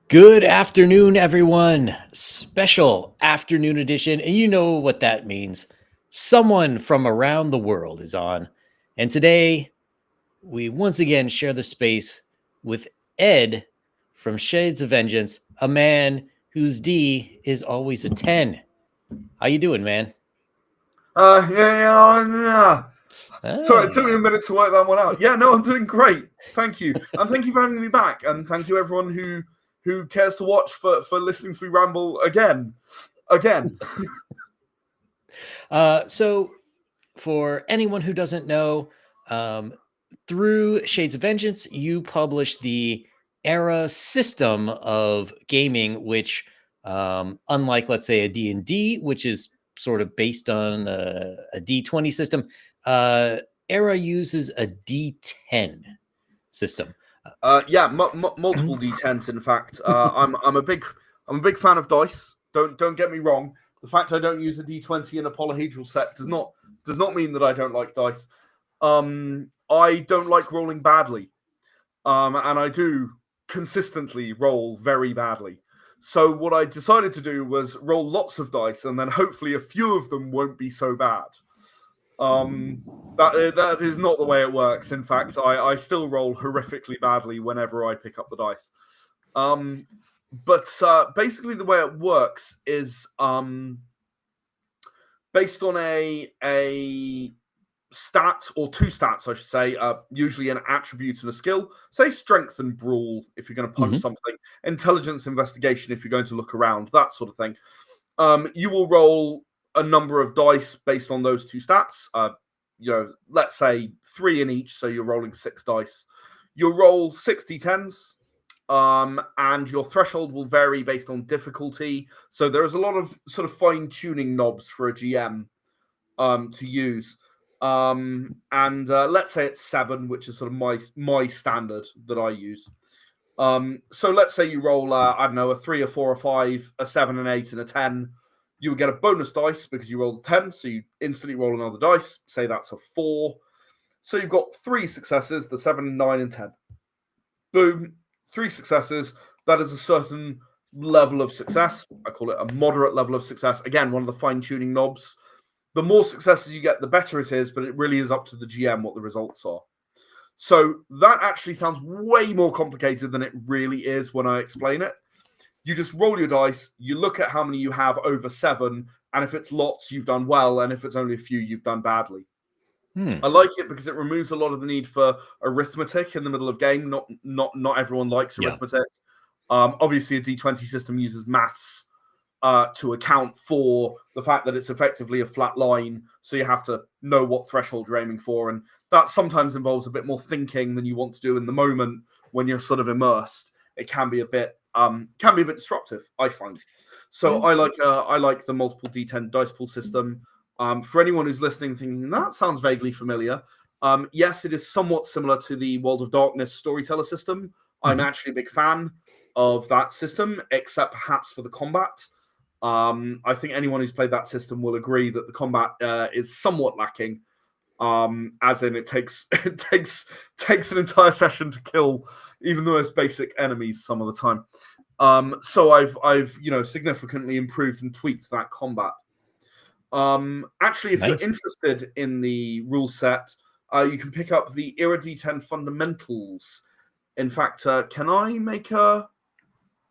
Good afternoon, everyone. Special afternoon edition. And you know what that means. Someone from around the world is on. And today, we once again share the space with Ed from Shades of Vengeance, a man whose D is always a 10. How you doing, man? Yeah. Sorry, it took me a Ah, minute to work that one out. Yeah, no, I'm doing great. Thank you, and thank you for having me back, and thank you everyone who cares to watch for listening to me ramble again. so, for anyone who doesn't know, um, through Shades of Vengeance, you publish the era system of gaming, which, unlike, let's say, a D&D, which is sort of based on a D20 system, uh, era uses a D10 system. Yeah, multiple D10s. In fact, I'm a big fan of dice. Don't get me wrong. The fact I don't use a D20 in a polyhedral set does not mean that I don't like dice. I don't like rolling badly. And I do consistently roll very badly. So what I decided to do was roll lots of dice, and then hopefully a few of them won't be so bad. That is not the way it works. In fact, I still roll horrifically badly whenever I pick up the dice. But basically, the way it works is based on a stat, or two stats, I should say, usually an attribute and a skill. Say strength and brawl if you're going to punch Mhm. something, intelligence, investigation if you're going to look around, that sort of thing. You will roll a number of dice based on those two stats. Let's say 3 in each, so you're rolling 6 dice. You'll roll 60 10s, and your threshold will vary based on difficulty. So there's a lot of sort of fine tuning knobs for a GM to use. And let's say it's 7, which is sort of my standard that I use. So let's say you roll, I don't know, a 3, a 4, a 5, a 7, an 8, and a 10. You will get a bonus dice because you rolled 10, so you instantly roll another dice. Say that's a 4. So you've got 3 successes, the 7, 9, and 10. Boom, 3 successes. That is a certain level of success. I call it a moderate level of success. Again, one of the fine-tuning knobs. The more successes you get, the better it is, but it really is up to the GM what the results are. So that actually sounds way more complicated than it really is when I explain it. You just roll your dice, you look at how many you have over 7, and if it's lots, you've done well, and if it's only a few, you've done badly. Hmm. I like it because it removes a lot of the need for arithmetic in the middle of game. Not everyone likes Yeah. arithmetic. Obviously, a D20 system uses maths to account for the fact that it's effectively a flat line, so you have to know what threshold you're aiming for, and that sometimes involves a bit more thinking than you want to do in the moment when you're sort of immersed. It can be a bit disruptive, I find. So Yeah. I like the multiple D10 dice pool system. For anyone who's listening, thinking that sounds vaguely familiar, yes, it is somewhat similar to the World of Darkness storyteller system. I'm Mhm. actually a big fan of that system, except perhaps for the combat. I think anyone who's played that system will agree that the combat is somewhat lacking. As in, it takes takes an entire session to kill even the most basic enemies some of the time. So I've significantly improved and tweaked that combat. Actually, if you're Nice. interested in the rule set, you can pick up the Era D10 fundamentals. In fact, can I make a?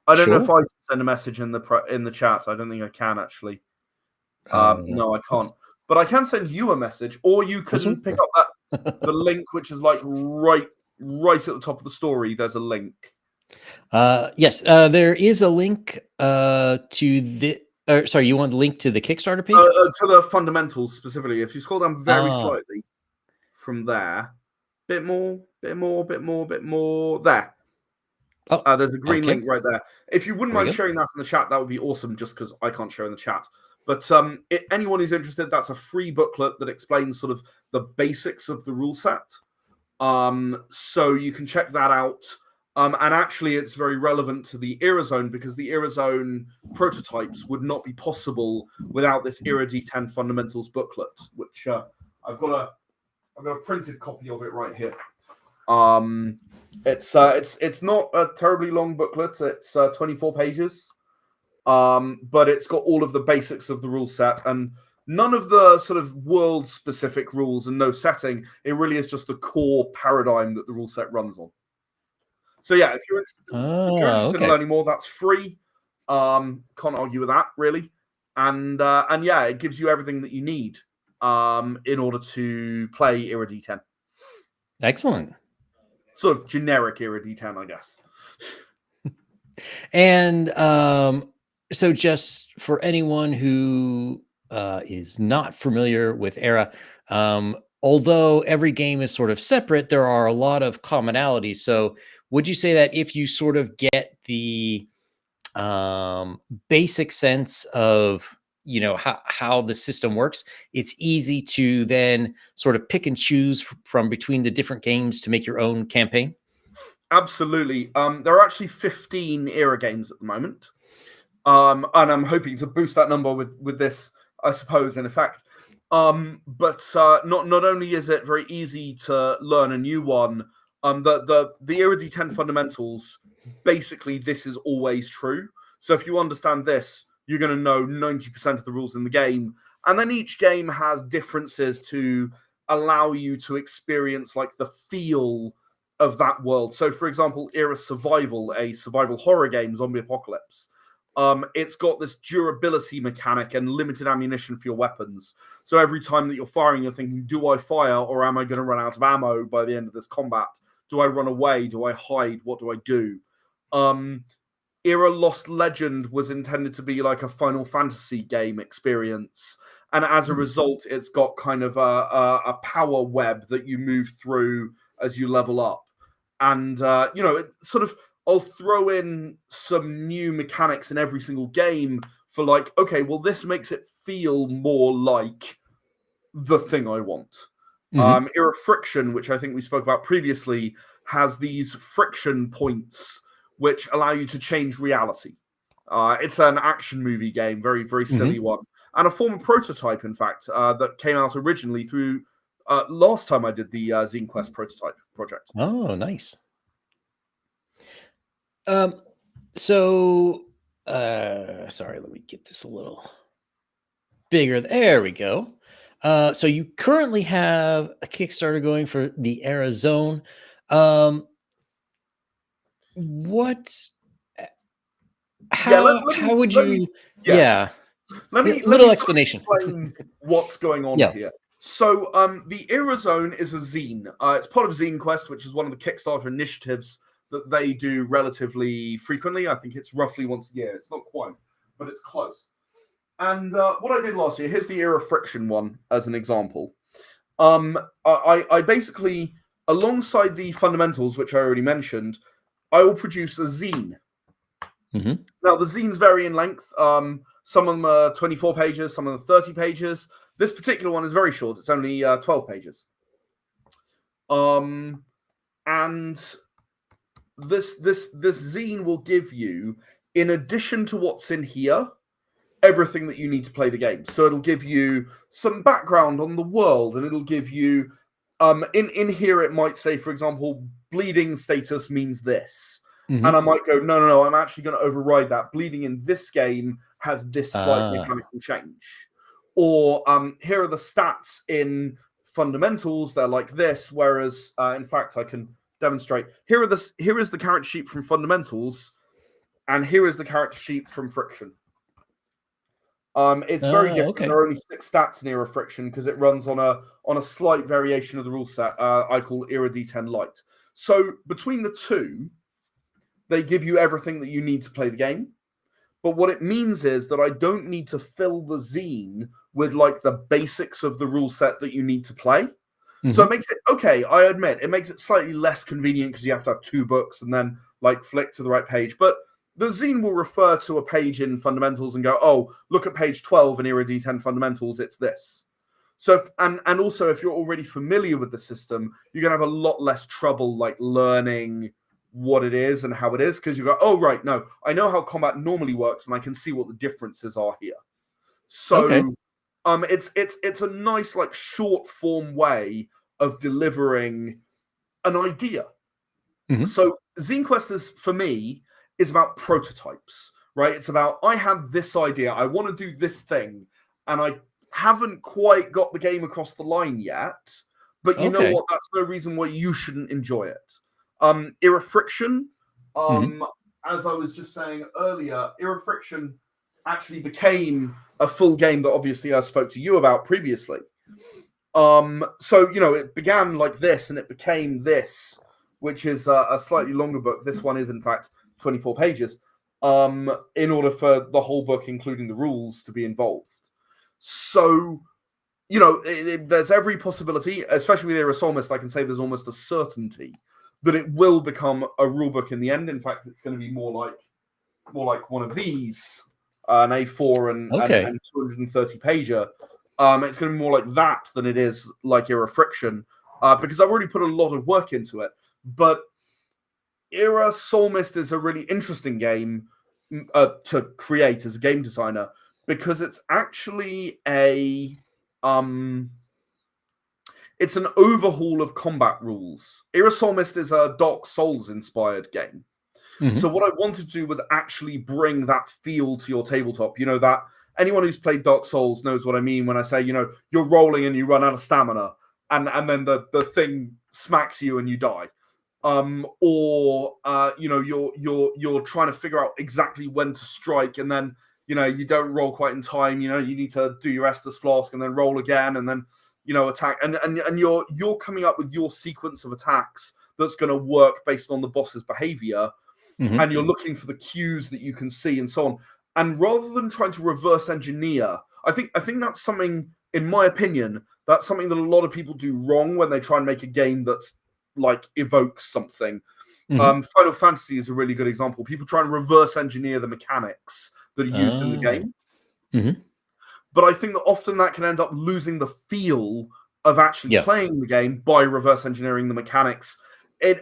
I don't know if Sure. I can send a message in the chat. I don't think I can actually. No, I can't. This But I can send you a message, or you can one? pick up the link, which is like right at the top of the story. There's a link Yes, there is a link to the. Sorry, you want the link to the Kickstarter page? to the fundamentals specifically. If you scroll down very Ah, slightly from there, bit more, bit more, bit more, bit more. There, oh, there's a green okay. link right there. If you wouldn't There we mind go. sharing that in the chat, that would be awesome. Just because I can't share in the chat. But anyone who's interested, that's a free booklet that explains sort of the basics of the rule set. So you can check that out. And actually, it's very relevant to the Era Zone because the Era Zone prototypes would not be possible without this Era D10 Fundamentals booklet, which I've got a printed copy of it right here. It's not a terribly long booklet. It's 24 pages. But it's got all of the basics of the rule set and none of the sort of world specific rules and no setting. It really is just the core paradigm that the rule set runs on. So yeah, if you're interested in Okay. learning more, that's free. Can't argue with that really. And yeah, it gives you everything that you need in order to play Era D10. Excellent. Sort of generic Era D10, I guess. And so just for anyone who is not familiar with Era, although every game is sort of separate, there are a lot of commonalities. So would you say that if you sort of get the basic sense of how the system works, it's easy to then sort of pick and choose from between the different games to make your own campaign? Absolutely. There are actually 15 Era games at the moment. And I'm hoping to boost that number with this, I suppose, in effect. But not only is it very easy to learn a new one, the Era D10 fundamentals, basically this is always true. So if you understand this, you're going to know 90% of the rules in the game. And then each game has differences to allow you to experience like the feel of that world. So for example, Era Survival, a survival horror game, zombie apocalypse. It's got this durability mechanic and limited ammunition for your weapons. So every time that you're firing, you're thinking, do I fire or am I going to run out of ammo by the end of this combat? Do I run away? Do I hide? What do I do? Era Lost Legend was intended to be like a Final Fantasy game experience. And as a result, it's got kind of a power web that you move through as you level up. And, it sort of, I'll throw in some new mechanics in every single game for like, okay, well, this makes it feel more like the thing I want. Era Friction, which I think we spoke about previously, has these friction points which allow you to change reality. It's an action movie game, very, very silly one. And a former prototype, in fact, that came out originally through last time I did the Zine Quest prototype project. Oh, nice. So sorry, let me get this a little bigger. There we go. So you currently have a Kickstarter going for the Era Zone. What how would you let me little sort of explanation. explain what's going on Yeah. here. So the Era Zone is a zine. It's part of Zine Quest, which is one of the Kickstarter initiatives that they do relatively frequently. I think it's roughly once a year. It's not quite, but it's close. And what I did last year, here's the Era Friction one as an example. I basically, alongside the fundamentals, which I already mentioned, I will produce a zine. Now, the zines vary in length. Some of them are 24 pages, some of them are 30 pages. This particular one is very short. It's only 12 pages. And this zine will give you, in addition to what's in here, everything that you need to play the game. So it'll give you some background on the world, and it'll give you in here it might say, for example, bleeding status means this. And I might go, no, I'm actually going to override that. Bleeding in this game has this slight mechanical change. Or here are the stats in fundamentals. They're like this. Whereas, in fact, I can demonstrate. Here is the character sheet from fundamentals, and here is the character sheet from Friction. It's very different. Okay. There are only 6 stats in Era Friction because it runs on a slight variation of the rule set. I call Era D10 Lite. So between the two, they give you everything that you need to play the game. But what it means is that I don't need to fill the zine with like the basics of the rule set that you need to play. So it makes it, okay, I admit, it makes it slightly less convenient because you have to have 2 books and then like flick to the right page. But the zine will refer to a page in fundamentals and go, oh, look at page 12 in Era D10 fundamentals, it's this. So, and also if you're already familiar with the system, you're going to have a lot less trouble like learning what it is and how it is, because you go, oh, right, no, I know how combat normally works and I can see what the differences are here. So it's a nice like short form way of delivering an idea. Mhm. So Zine Quest for me is about prototypes, right? It's about, I had this idea, I want to do this thing, and I haven't quite got the game across the line yet, but you know Okay. what? That's no reason why you shouldn't enjoy it. Era Friction, Mhm. as I was just saying earlier, Era Friction actually became a full game that obviously I spoke to you about previously. So, you know, it began like this and it became this, which is a slightly longer book. This one is, in fact, 24 pages, in order for the whole book, including the rules, to be involved. So, you know, there's every possibility, especially with Era Solmist, I can say there's almost a certainty that it will become a rule book in the end. In fact, it's going to be more like one of these, an A4 and 230 pager. It's going to be more like that than it is like Era Friction, because I've already put a lot of work into it. But Era Soulmist is a really interesting game to create as a game designer, because it's actually it's an overhaul of combat rules. Era Soulmist is a Dark Souls inspired game. Mhm. So what I wanted to do was actually bring that feel to your tabletop. You know, that anyone who's played Dark Souls knows what I mean when I say, you know, you're rolling and you run out of stamina, and then the thing smacks you and you die. Or you know, you're trying to figure out exactly when to strike, and then, you know, you don't roll quite in time. You know, you need to do your Estus Flask and then roll again, and then, you know, attack, and you're coming up with your sequence of attacks that's going to work based on the boss's behavior. Mhm. And you're looking for the cues that you can see and so on. And rather than trying to reverse engineer, I think that's something, in my opinion, that's something that a lot of people do wrong when they try and make a game that's like evokes something. Mhm. Final Fantasy is a really good example. People try and reverse engineer the mechanics that are used in the Oh. game. Mhm. But I think that often that can end up losing the feel of actually Yeah. playing the game by reverse engineering the mechanics.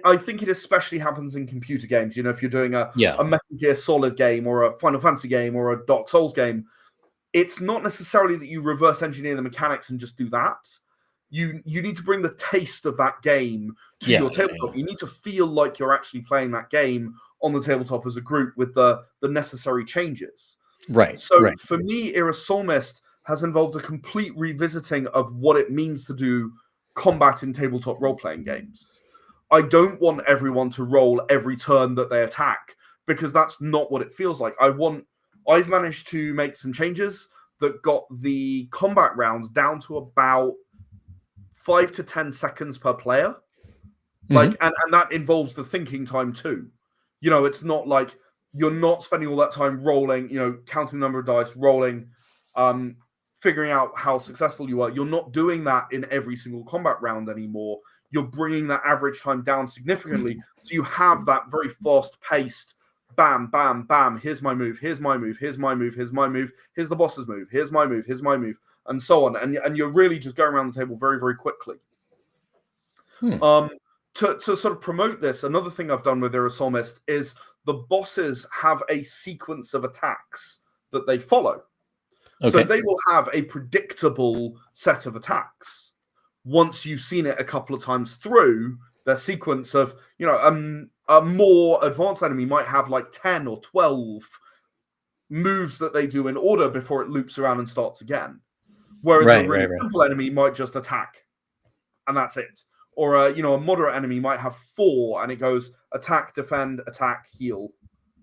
I think it especially happens in computer games. You know, if you're doing a Yeah. Metal Gear Solid game or a Final Fantasy game or a Dark Souls game, it's not necessarily that you reverse engineer the mechanics and just do that. You need to bring the taste of that game to Yeah. your tabletop. You need to feel like you're actually playing that game on the tabletop as a group with the necessary changes. Right. So Right. for me, Era Soulmist has involved a complete revisiting of what it means to do combat in tabletop role-playing games. I don't want everyone to roll every turn that they attack, because that's not what it feels like. I've managed to make some changes that got the combat rounds down to about 5 to 10 seconds per player. Like, Mhm. and that involves the thinking time too. You know, it's not like you're not spending all that time rolling, you know, counting the number of dice, rolling, figuring out how successful you are. You're not doing that in every single combat round anymore. You're bringing that average time down significantly. So you have that very fast paced bam, bam, bam. Here's my move. Here's my move. Here's my move. Here's my move. Here's the boss's move. Here's my move. Here's my move. And so on. And you're really just going around the table very, very quickly. Hmm. To sort of promote this, another thing I've done with Irasolmist is the bosses have a sequence of attacks that they follow. So Okay. they will have a predictable set of attacks. Once you've seen it a couple of times through, their sequence of, you know, a more advanced enemy might have like 10 or 12 moves that they do in order before it loops around and starts again. Whereas a Right. really Right. Right. simple enemy might just attack, and that's it. Or a moderate enemy might have 4, and it goes attack, defend, attack, heal,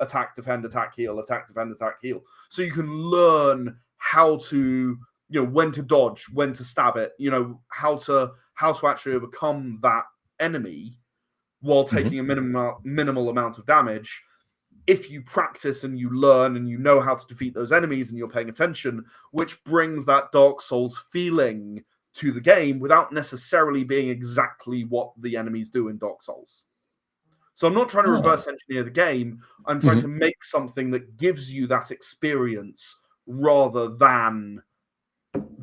attack, defend, attack, heal, attack, defend, attack, heal. So you can learn how to, when to dodge, when to stab it, how to actually overcome that enemy while Mhm. taking a minimal amount of damage. If you practice and you learn and you know how to defeat those enemies and you're paying attention, which brings that Dark Souls feeling to the game without necessarily being exactly what the enemies do in Dark Souls. So I'm not trying to Oh. reverse engineer the game. I'm trying Mhm. to make something that gives you that experience rather than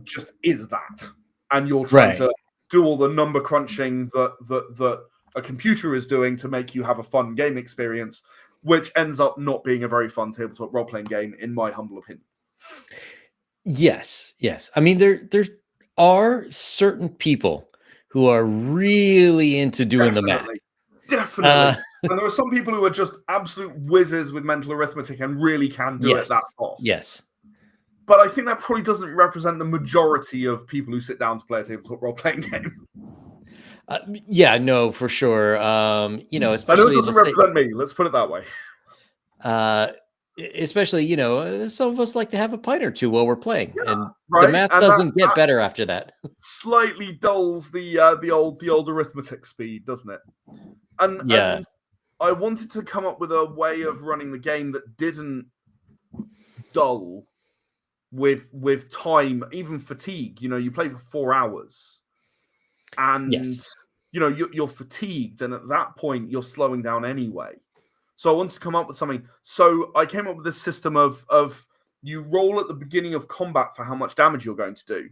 just is that. And you're trying Right. to do all the number crunching that a computer is doing to make you have a fun game experience, which ends up not being a very fun tabletop role-playing game, in my humble opinion. Yes. Yes. I mean, there are certain people who are really into doing the math. Definitely. And there are some people who are just absolute whizzes with mental arithmetic and really can do it that fast. Yes. But I think that probably doesn't represent the majority of people who sit down to play a tabletop role-playing game. Yeah, no, for sure. You know, I know especially it doesn't represent me. Let's put it that way. Especially, you know, some of us like to have a pint or two while we're playing, and right? the math And doesn't get better after that. Slightly dulls the old arithmetic speed, doesn't it? And Yeah. I wanted to come up with a way of running the game that didn't dull with time, even fatigue. You know, you play for 4 hours, and Yes. you know you're fatigued, and at that point you're slowing down anyway. So I wanted to come up with something. So I came up with this system of you roll at the beginning of combat for how much damage you're going to do.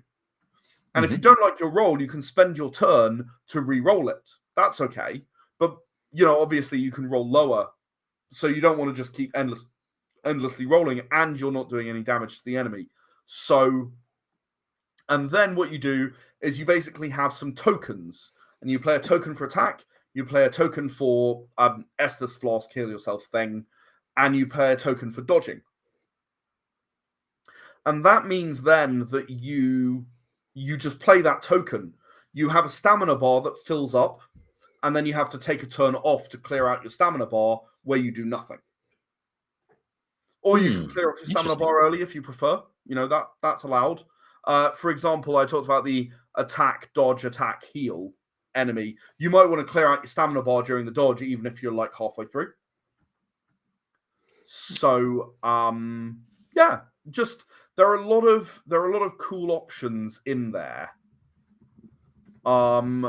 And if you don't like your roll, you can spend your turn to re-roll it. That's okay. But, you know, obviously you can roll lower. So you don't want to just keep endlessly rolling, and you're not doing any damage to the enemy. So, and then what you do is you basically have some tokens. And you play a token for attack. You play a token for Estus Floss, kill yourself thing. And you play a token for dodging. And that means then that you just play that token. You have a stamina bar that fills up, and then you have to take a turn off to clear out your stamina bar where you do nothing. Or you can clear off your stamina bar early if you prefer. You know, that's allowed. For example, I talked about the attack, dodge, attack, heal enemy. You might want to clear out your stamina bar during the dodge, even if you're like halfway through. So, yeah, just there are a lot of cool options in there. And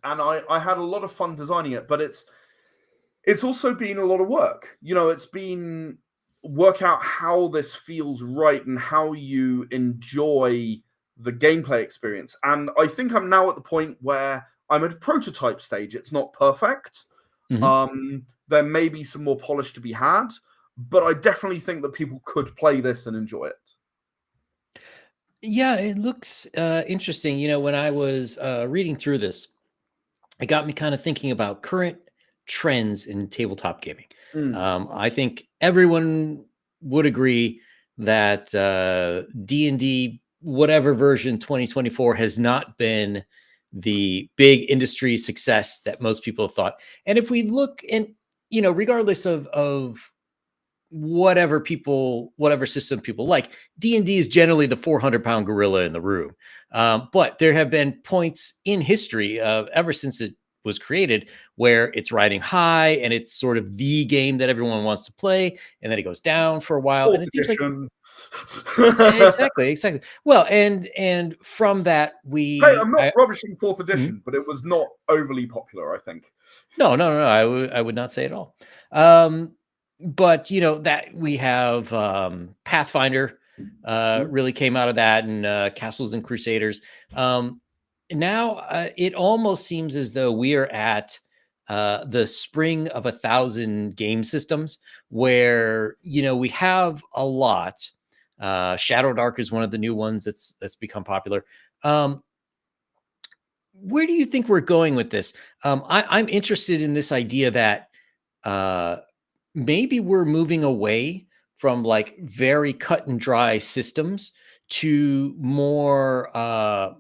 I had a lot of fun designing it, but it's also been a lot of work. You know, it's been work out how this feels right and how you enjoy the gameplay experience. And I think I'm now at the point where I'm at a prototype stage. It's not perfect. There may be some more polish to be had, but I definitely think that people could play this and enjoy it. Yeah, it looks interesting. You know, when I was reading through this, it got me kind of thinking about current trends in tabletop gaming. I think everyone would agree that D&D, whatever version 2024, has not been the big industry success that most people thought. And if we look, and you know, regardless of whatever system people like, D&D is generally the 400-pound gorilla in the room. But there have been points in history ever since it was created where it's riding high and it's sort of the game that everyone wants to play, and then it goes down for a while. Fourth and it seems like exactly. Well, and from that hey, I'm not rubbishing 4th edition, but it was not overly popular, I think. No, I would not say at all. But you know that we have Pathfinder really came out of that, and Castles and Crusaders. Now it almost seems as though we are at the spring of 1,000 game systems, where you know we have a lot. Shadow Dark is one of the new ones that's become popular. Where do you think we're going with this? I'm interested in this idea that maybe we're moving away from like very cut and dry systems to more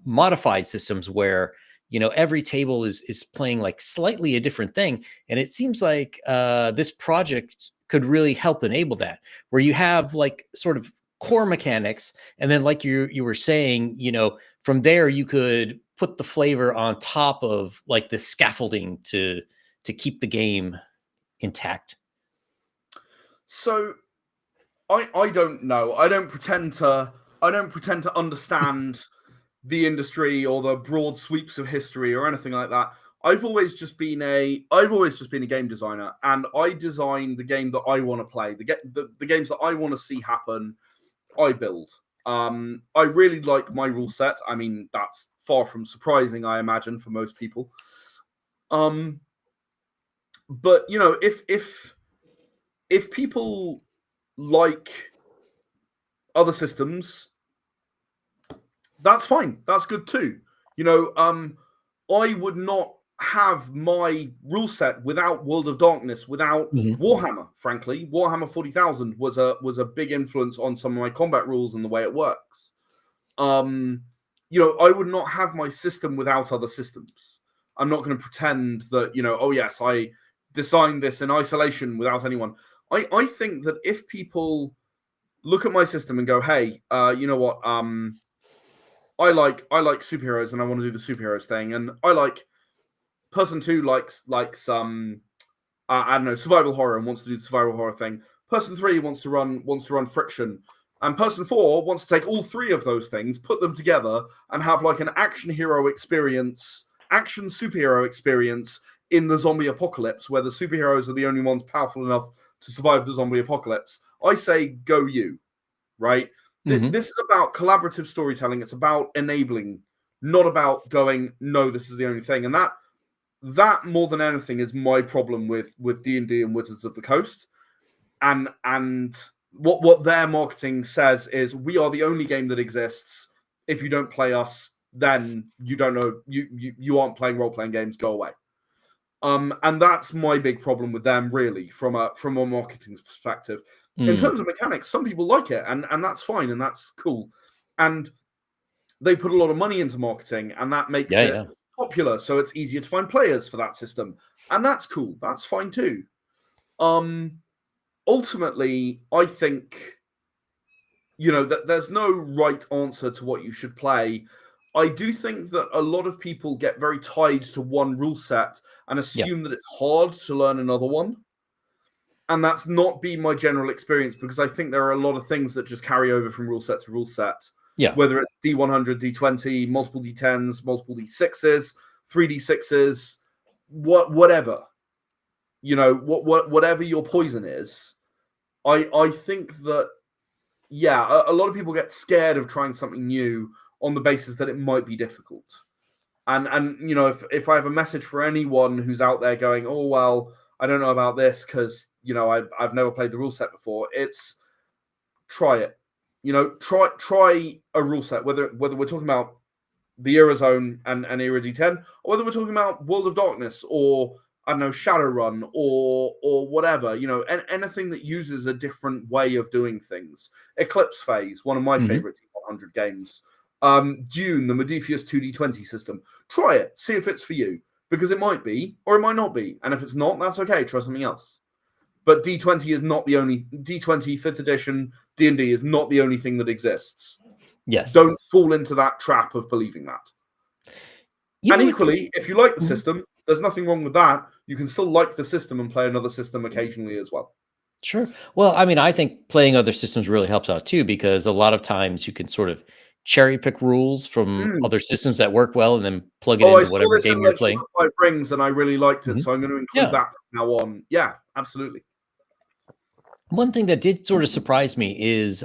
modified systems where you know every table is playing like slightly a different thing, and it seems like this project could really help enable that, where you have like sort of core mechanics, and then like you were saying, you know, from there you could put the flavor on top of like the scaffolding to keep the game intact. So I don't know. I don't pretend to understand the industry or the broad sweeps of history or anything like that. I've always just been a game designer, and I design the game that I want to play. The games that I want to see happen, I build. I really like my rule set. I mean, that's far from surprising, I imagine, for most people. But you know, if people like other systems, that's fine. That's good too. You know, I would not have my rule set without World of Darkness, without Warhammer. Frankly, Warhammer 40,000 was a big influence on some of my combat rules and the way it works. I would not have my system without other systems. I'm not going to pretend that, oh yes, I designed this in isolation without anyone. I think that if people look at my system and go, hey, you know what? I like superheroes and I want to do the superheroes thing, and I like person 2 likes I don't know, survival horror and wants to do the survival horror thing. Person 3 wants to run friction, and person 4 wants to take all 3 of those things, put them together, and have like an action superhero experience in the zombie apocalypse, where the superheroes are the only ones powerful enough to survive the zombie apocalypse. I say, go you, right? This is about collaborative storytelling. It's about enabling, not about going, no, this is the only thing. And that more than anything is my problem with D&D and Wizards of the Coast. And what their marketing says is, we are the only game that exists. If you don't play us, then you don't know, you aren't playing role-playing games, go away. And that's my big problem with them, really, from a marketing perspective. In terms of mechanics, some people like it, and that's fine, and that's cool. And they put a lot of money into marketing, and that makes it popular, so it's easier to find players for that system. And that's cool. That's fine too. Ultimately, I think, that there's no right answer to what you should play. I do think that a lot of people get very tied to one rule set and assume that it's hard to learn another one. And that's not been my general experience, because I think there are a lot of things that just carry over from rule set to rule set. Yeah. Whether it's D100, D20, multiple D10s, multiple D6s, 3D6s, whatever. Whatever your poison is. I think that, a lot of people get scared of trying something new on the basis that it might be difficult. And if I have a message for anyone who's out there going, oh, well, I don't know about this because, I've never played the rule set before, it's try it. Try a rule set, whether we're talking about the Era Zone and Era D10, or whether we're talking about World of Darkness, or, I don't know, Shadowrun, or whatever, anything that uses a different way of doing things. Eclipse Phase, one of my favorite D100 games. Dune, the Modiphius 2D20 system. Try it, see if it's for you, because it might be, or it might not be. And if it's not, that's okay, try something else. But D20 is not the only, D20 5th edition D&D is not the only thing that exists. Yes. Don't fall into that trap of believing that. And equally, if you like the system, there's nothing wrong with that. You can still like the system and play another system occasionally as well. Sure. Well, I mean, I think playing other systems really helps out too, because a lot of times you can sort of cherry pick rules from other systems that work well and then plug it into whatever game you're playing. 5 Rings, and I really liked it, so I'm going to include that from now on. Yeah, absolutely. One thing that did sort of surprise me is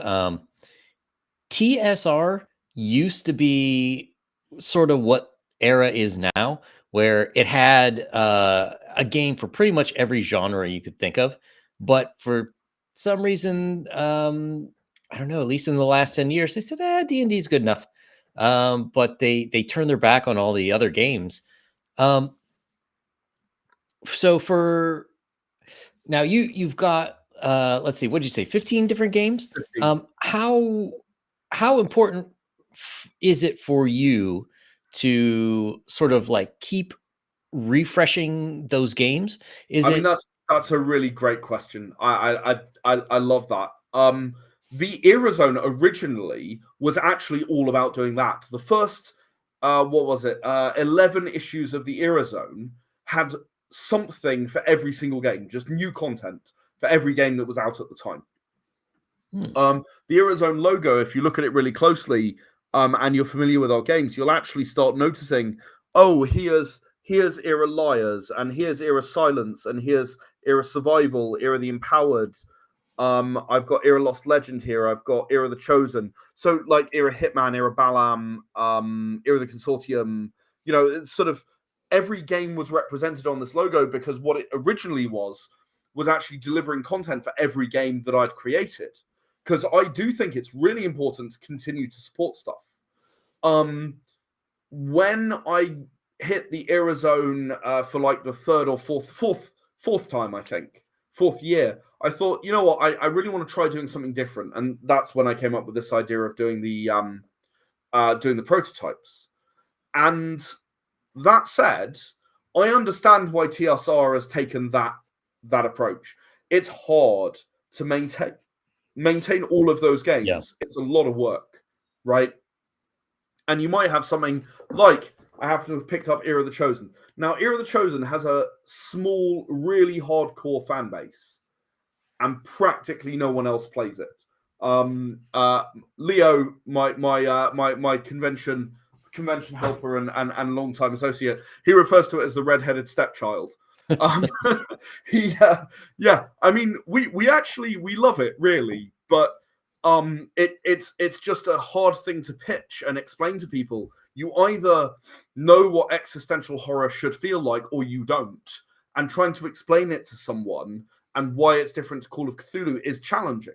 TSR used to be sort of what Era is now, where it had a game for pretty much every genre you could think of. But for some reason, I don't know, at least in the last 10 years, they said, D&D is good enough. But they turned their back on all the other games. So for now, you've got, let's see, what did you say, 15 different games? 15. How important is it for you to sort of like keep refreshing those games? That's a really great question. I love that. The Era Zone originally was actually all about doing that. The first, 11 issues of the Era Zone had something for every single game, just new content for every game that was out at the time. The Era Zone logo, if you look at it really closely, and you're familiar with our games, you'll actually start noticing, oh, here's Era Liars, and here's Era Silence, and here's Era Survival, Era the Empowered. I've got Era Lost Legend here. I've got Era the Chosen. So like Era Hitman, Era Balam, Era the Consortium. It's sort of every game was represented on this logo, because what it originally was actually delivering content for every game that I'd created. Because I do think it's really important to continue to support stuff. When I hit the era zone for like the third or fourth time, I think, fourth year, I thought, you know what, I really want to try doing something different, and that's when I came up with this idea of doing the prototypes. And that said, I understand why TSR has taken that approach. It's hard to maintain all of those games. Yeah. It's a lot of work, right? And you might have something like, I happen to have picked up Era of the Chosen. Now, Era of the Chosen has a small, really hardcore fan base, and practically no one else plays it. Leo, my convention helper and longtime associate, he refers to it as the red-headed stepchild. Yeah, I mean, we actually love it, really, but it's just a hard thing to pitch and explain to people. You either know what existential horror should feel like, or you don't. And trying to explain it to someone and why it's different to Call of Cthulhu is challenging,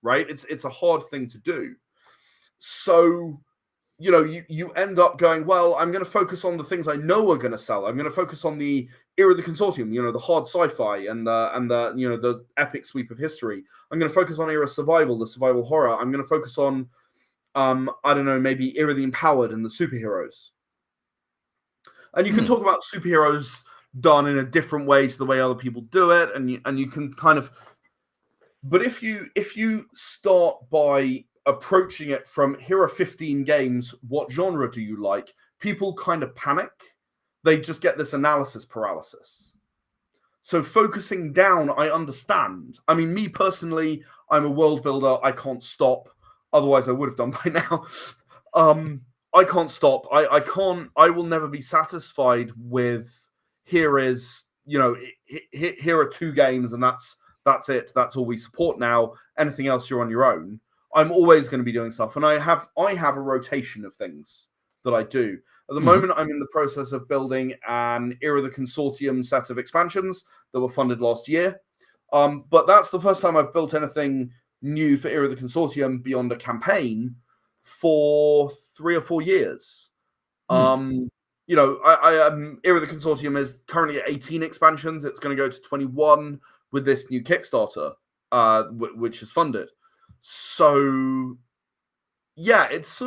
right? It's a hard thing to do. So, you know, you end up going, well, I'm going to focus on the things I know are going to sell. I'm going to focus on the Era of the Consortium, you know, the hard sci-fi and the you know, the epic sweep of history. I'm going to focus on Era survival, the survival horror. I'm going to focus on I don't know, maybe Era the Empowered and the superheroes. And you can talk about superheroes done in a different way to the way other people do it, and you can kind of. But if you start by approaching it from, here are 15 games, what genre do you like? People kind of panic. They just get this analysis paralysis. So focusing down, I understand. I mean, me personally, I'm a world builder. I can't stop. Otherwise, I would have done by now. I can't stop. I will never be satisfied with, here is, you know, here are 2 games and that's it. That's all we support now. Anything else, you're on your own. I'm always going to be doing stuff. And I have a rotation of things that I do. At the moment, I'm in the process of building an Era of the Consortium set of expansions that were funded last year. But that's the first time I've built anything new for Era of the Consortium beyond a campaign for 3 or 4 years. You know, Era of the Consortium is currently at 18 expansions. It's going to go to 21 with this new Kickstarter, which is funded. So, yeah, it's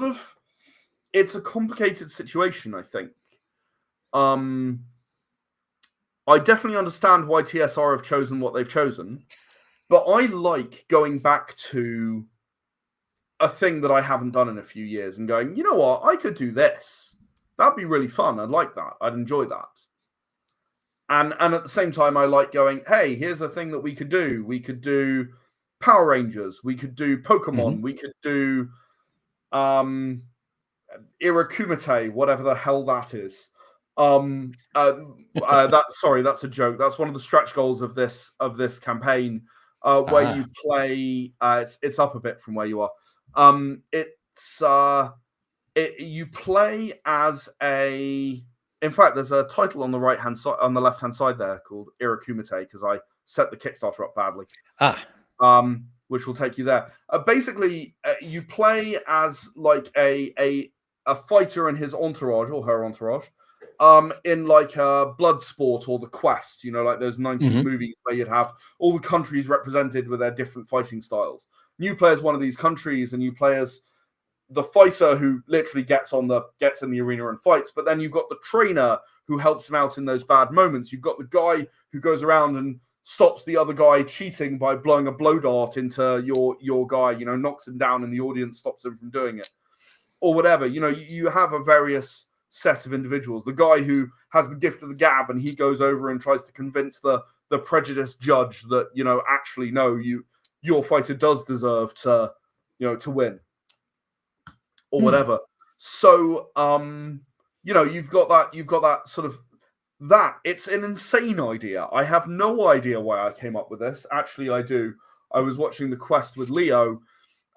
a complicated situation, I think. I definitely understand why TSR have chosen what they've chosen, but I like going back to a thing that I haven't done in a few years and going, you know what, I could do this. That'd be really fun. I'd like that. I'd enjoy that. And at the same time, I like going, hey, here's a thing that we could do. We could do Power Rangers. We could do Pokemon. We could do Irakumite, whatever the hell that is. That's a joke. That's one of the stretch goals of this campaign, where you play. It's up a bit from where you are. You play as a. In fact, there's a title on the left hand side there called Irakumite, because I set the Kickstarter up badly. Which will take you there. Basically, you play as like a fighter and his entourage or her entourage, in like a Bloodsport or The Quest. You know, like those 90s movies where you'd have all the countries represented with their different fighting styles. You play as one of these countries, and you play as the fighter who literally gets in the arena and fights, but then you've got the trainer who helps him out in those bad moments. You've got the guy who goes around and stops the other guy cheating by blowing a blow dart into your guy, you know, knocks him down and the audience stops him from doing it. Or whatever. You know, you have a various set of individuals. The guy who has the gift of the gab and he goes over and tries to convince the prejudiced judge that, you know, actually, no, your fighter does deserve to, you know, to win. Or whatever. So, you know, you've got that sort of that. It's an insane idea. I have no idea why I came up with this. Actually, I do. I was watching The Quest with Leo,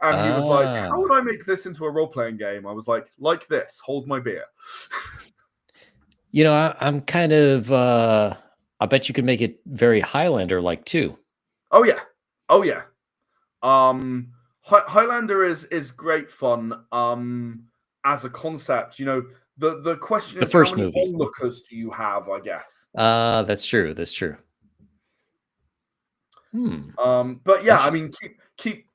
and he was like, how would I make this into a role-playing game? I was like this, hold my beer. You know, I'm kind of, I bet you could make it very Highlander-like too. Oh, yeah. Highlander is great fun as a concept. You know, The question The is, how first many movie. onlookers do you have? I guess. That's true. That's true. But yeah, I mean, keep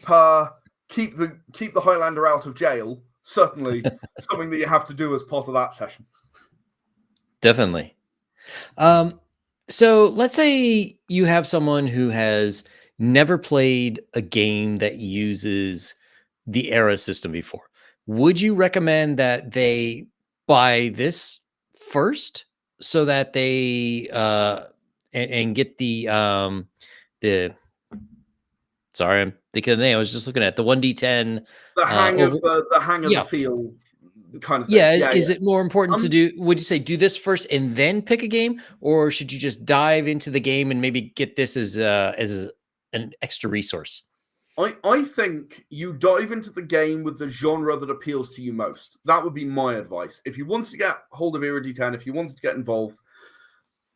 the Highlander out of jail. Certainly, something that you have to do as part of that session. Definitely. So let's say you have someone who has never played a game that uses the era system before. Would you recommend that they buy this first so that they and get the sorry, I'm thinking of the name. I was just looking at the 1d10 The hang of over the yeah. feel kind of thing. Yeah, Yeah, is yeah. it more important to do would you say do this first and then pick a game, or should you just dive into the game and maybe get this as an extra resource? I think you dive into the game with the genre that appeals to you most. That would be my advice. If you wanted to get hold of Era D10, if you wanted to get involved,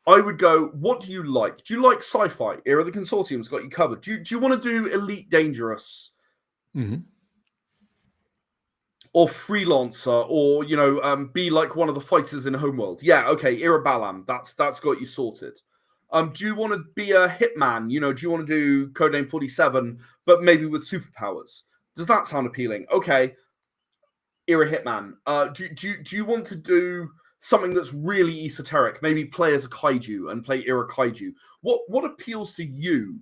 I would go, what do you like? Do you like sci-fi? Era the Consortium's got you covered. Do you want to do Elite Dangerous? Mhm. Or Freelancer, or be like one of the fighters in Homeworld? Yeah, okay, Era Balam, that's got you sorted. Do you want to be a hitman? Do you want to do Codename 47, but maybe with superpowers? Does that sound appealing? Okay, Era Hitman. Do you want to do something that's really esoteric? Maybe play as a kaiju and play Era Kaiju. What appeals to you?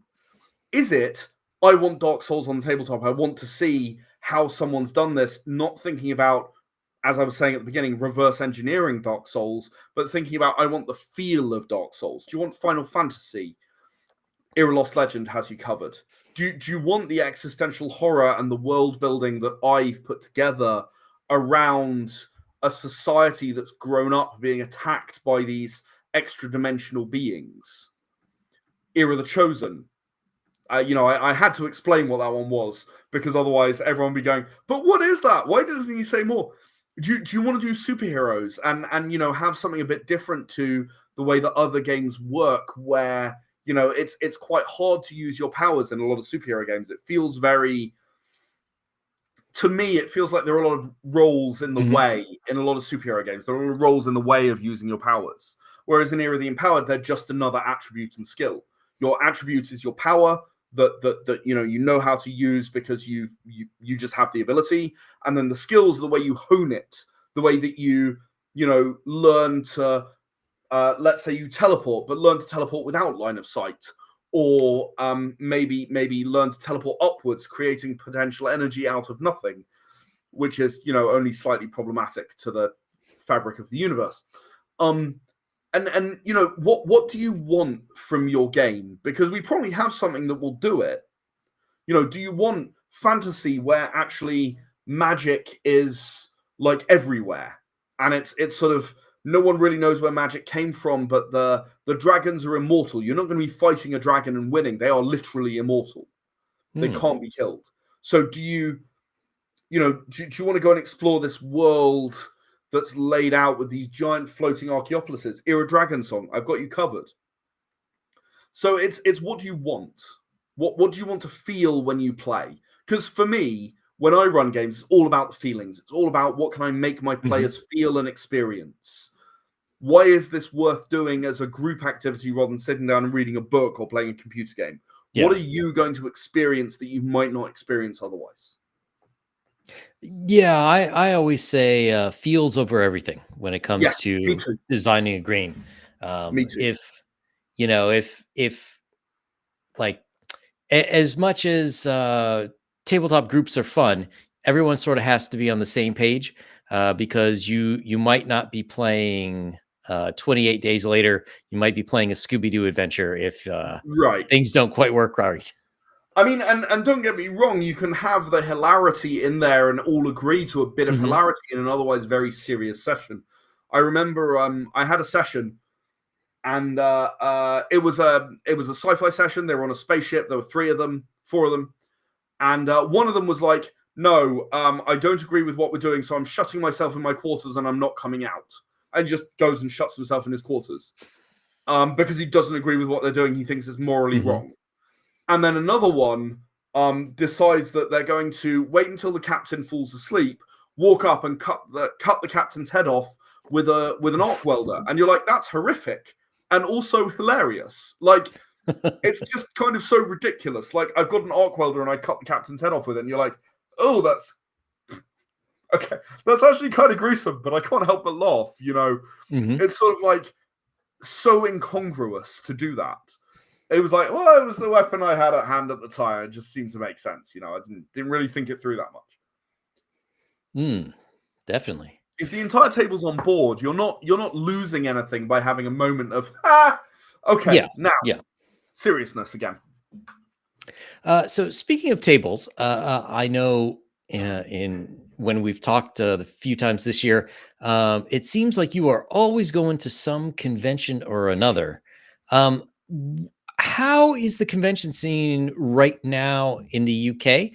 Is it, I want Dark Souls on the tabletop, I want to see how someone's done this, not thinking about, as I was saying at the beginning, reverse engineering Dark Souls, but thinking about, I want the feel of Dark Souls. Do you want Final Fantasy? Era Lost Legend has you covered. Do you want the existential horror and the world building that I've put together around a society that's grown up being attacked by these extra dimensional beings? Era the Chosen. I had to explain what that one was, because otherwise everyone would be going, but what is that? Why doesn't he say more? Do you want to do superheroes and have something a bit different to the way that other games work, where it's quite hard to use your powers in a lot of superhero games. It feels very, to me, it feels like there are a lot of roles in the way in a lot of superhero games. There are a lot of roles in the way of using your powers. Whereas in Era of the Empowered, they're just another attribute and skill. Your attribute is your power that you know how to use because you just have the ability, and then the skills are the way you hone it, the way that you learn to let's say you teleport, but learn to teleport without line of sight, or maybe learn to teleport upwards, creating potential energy out of nothing, which is only slightly problematic to the fabric of the universe. And what do you want from your game? Because we probably have something that will do it. Do you want fantasy where actually magic is like everywhere, and it's sort of, no one really knows where magic came from, but the dragons are immortal. You're not going to be fighting a dragon and winning. They are literally immortal. They can't be killed. So do you want to go and explore this world that's laid out with these giant floating Archaeopolises? Era Dragon Song, I've got you covered. So it's what do you want? What do you want to feel when you play? Because for me, when I run games, it's all about the feelings. It's all about what can I make my players feel and experience. Why is this worth doing as a group activity rather than sitting down and reading a book or playing a computer game? Yeah. What are you going to experience that you might not experience otherwise? Yeah, I always say feels over everything when it comes to designing a game. Me too. If like as much as tabletop groups are fun, everyone sort of has to be on the same page, because you might not be playing 28 days later. You might be playing a Scooby-Doo adventure if things don't quite work right. I mean, and don't get me wrong, you can have the hilarity in there and all agree to a bit of hilarity in an otherwise very serious session. I remember I had a session, and it was a sci-fi session. They were on a spaceship. There were 4 of them, and one of them was like, "No, I don't agree with what we're doing, so I'm shutting myself in my quarters and I'm not coming out." And just goes and shuts himself in his quarters because he doesn't agree with what they're doing. He thinks it's morally wrong. And then another one decides that they're going to wait until the captain falls asleep, walk up and cut the captain's head off with an arc welder, and you're like, that's horrific and also hilarious. Like, it's just kind of so ridiculous. Like, I've got an arc welder and I cut the captain's head off with it, and you're like, oh, that's okay. That's actually kind of gruesome, but I can't help but laugh. It's sort of like so incongruous to do that. It was like, well, it was the weapon I had at hand at the time. It just seemed to make sense. I didn't really think it through that much. Definitely. If the entire table's on board, you're not losing anything by having a moment of okay, seriousness again. So speaking of tables, I know when we've talked the few times this year, it seems like you are always going to some convention or another. How is the convention scene right now in the UK?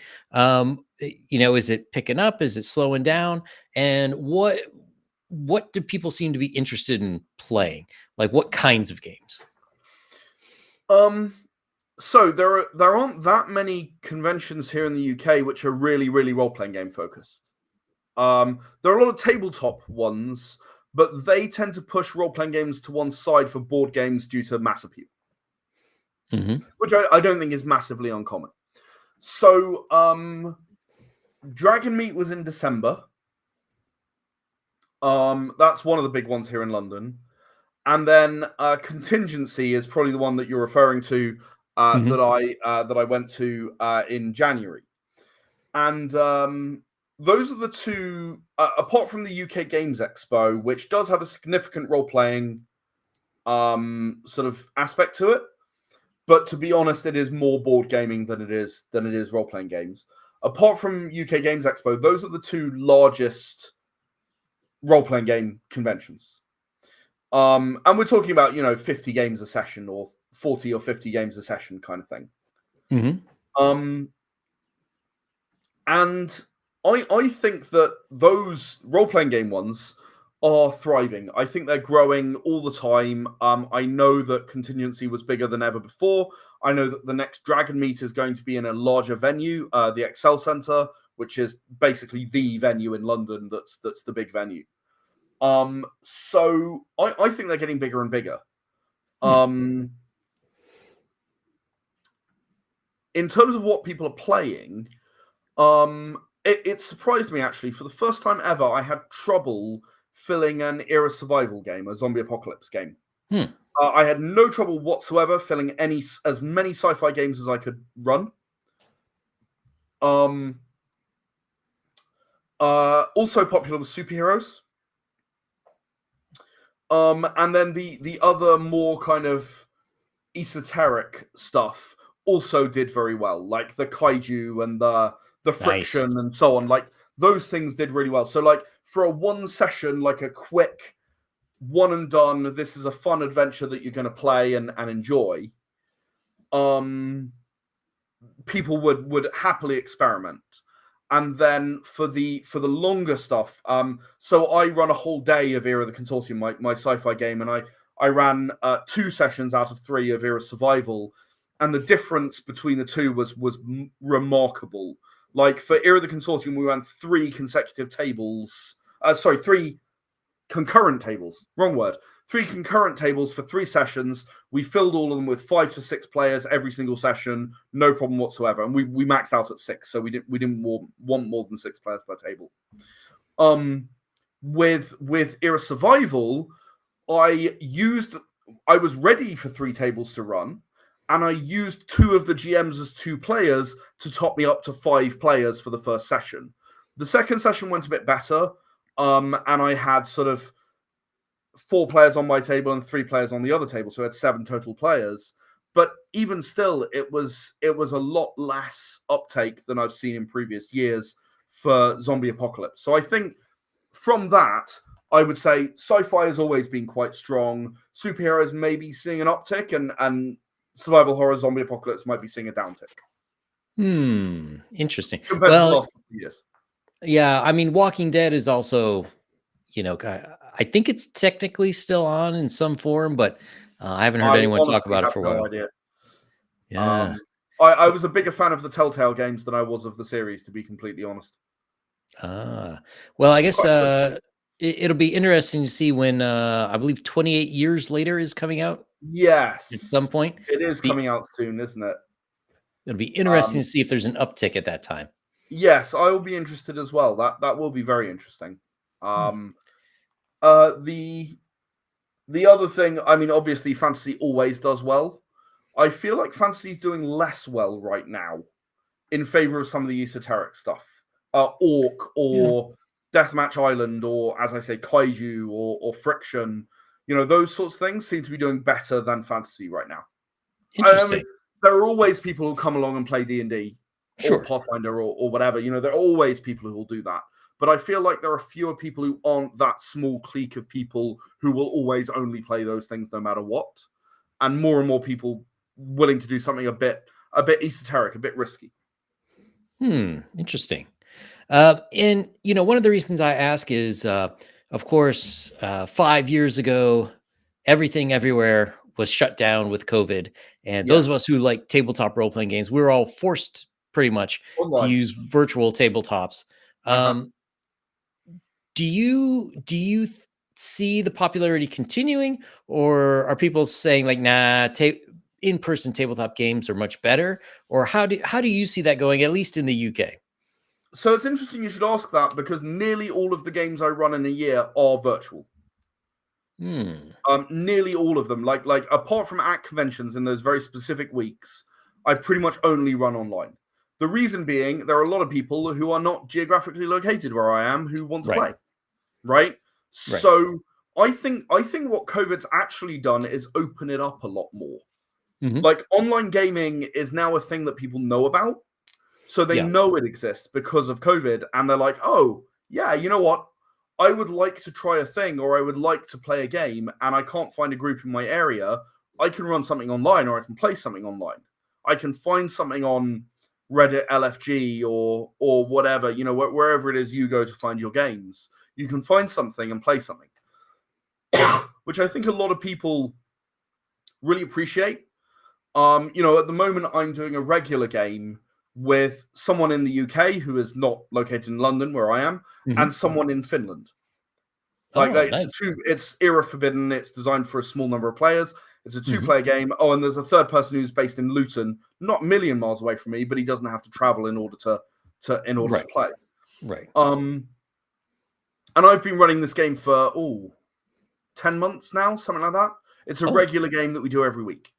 Is it picking up? Is it slowing down? And what do people seem to be interested in playing? Like, what kinds of games? So there aren't that many conventions here in the UK which are really, really role-playing game focused. There are a lot of tabletop ones, but they tend to push role-playing games to one side for board games due to mass appeal. Which I don't think is massively uncommon. So Dragon Meet was in December. That's one of the big ones here in London. And then Contingency is probably the one that you're referring to that I went to in January. And those are the two, apart from the UK Games Expo, which does have a significant role-playing sort of aspect to it. But to be honest, it is more board gaming than it is role-playing games. Apart from UK Games Expo, those are the two largest role-playing game conventions. And we're talking about, 50 games a session or 40 or 50 games a session kind of thing. And I think that those role-playing game ones are thriving. I think they're growing all the time. I know that Contingency was bigger than ever before. I know that the next Dragon Meet is going to be in a larger venue, the Excel Centre, which is basically the venue in London that's the big venue. So I think they're getting bigger and bigger. In terms of what people are playing, it surprised me actually. For the first time ever, I had trouble filling an era survival game, a zombie apocalypse game. I had no trouble whatsoever filling as many sci-fi games as I could run. Also popular with superheroes. And then the other more kind of esoteric stuff also did very well, like the kaiju and the friction and so on. Like, those things did really well. So, like, for a one session, like a quick one and done, this is a fun adventure that you're going to play and enjoy. People would happily experiment. And then for the longer stuff, so I run a whole day of Era the Consortium, my sci-fi game, and I ran 2 sessions out of 3 of Era Survival, and the difference between the two was remarkable. Like, for Era the Consortium, we ran 3 consecutive tables. 3 concurrent tables. Wrong word. 3 concurrent tables for 3 sessions. We filled all of them with 5 to 6 players every single session, no problem whatsoever. And we maxed out at 6, so we didn't want more than 6 players per table. With Era Survival, I was ready for 3 tables to run, and I used 2 of the GMs as 2 players to top me up to 5 players for the first session. The second session went a bit better, and I had sort of 4 players on my table and 3 players on the other table, so I had 7 total players. But even still, it was a lot less uptake than I've seen in previous years for Zombie Apocalypse. So I think from that, I would say sci-fi has always been quite strong. Superheroes may be seeing an uptick, and survival horror Zombie Apocalypse might be seeing a downtick. Interesting. Compared to the last couple of years. Yeah, I mean, Walking Dead is also, I think it's technically still on in some form, but I haven't heard anyone talk about it for a while. Idea. Yeah. I was a bigger fan of the Telltale games than I was of the series, to be completely honest. Well, I guess Quite it'll be interesting to see when I believe 28 years later is coming out at some yes, point. it is Be coming out soon, isn't it? It'll be interesting Um, to see if there's an uptick at that time. yes, I will be interested as well. That will be very interesting. Hmm. Um, the other thing, I mean, obviously, fantasy always does well. I feel like fantasy's doing less well right now in favor of some of the esoteric stuff, Orc Yeah, or Deathmatch Island, or as I say, Kaiju or Friction. You know, those sorts of things seem to be doing better than fantasy right now. I mean, interesting. there are always people who come along and play D&D or Sure. Pathfinder or whatever. You know, there are always people who will do that. But I feel like there are fewer people who aren't that small clique of people who will always only play those things no matter what, and more people willing to do something a bit esoteric, a bit risky. Interesting. And one of the reasons I ask is, of course, 5 years ago, everything everywhere was shut down with COVID, and Yeah, those of us who like tabletop role playing games, we were all forced pretty much to online. use virtual tabletops. Uh-huh. Um, do you see the popularity continuing, or are people saying like, nah, in-person tabletop games are much better, or how do you see that going, at least in the UK? So it's interesting you should ask that because nearly all of the games I run in a year are virtual. Hmm. Nearly all of them, like apart from at conventions in those very specific weeks, I pretty much only run online. The reason being, there are a lot of people who are not geographically located where I am who want to Right. play, right? Right. So I think what COVID's actually done is open it up a lot more. Hmm. Like online gaming is now a thing that people know about, so they Yeah. know it exists because of COVID, and they're like, oh yeah, you know what? I would like to try a thing, or I would like to play a game, and I can't find a group in my area. I can run something online, or I can play something online. I can find something on Reddit, LFG, or whatever, you know, wherever it is you go to find your games. You can find something and play something, which I think a lot of people really appreciate. You know, at the moment, I'm doing a regular game with someone in the UK who is not located in London, where I am, and Hmm. someone in Finland. Oh, nice. It's era forbidden. It's designed for a small number of players. It's a Hmm. two-player game. Oh, and there's a third person who's based in Luton, not a million miles away from me, but he doesn't have to travel in order to Right. play. Right. Um, and I've been running this game for 10 months now, something like that. It's a Oh, regular game that we do every week.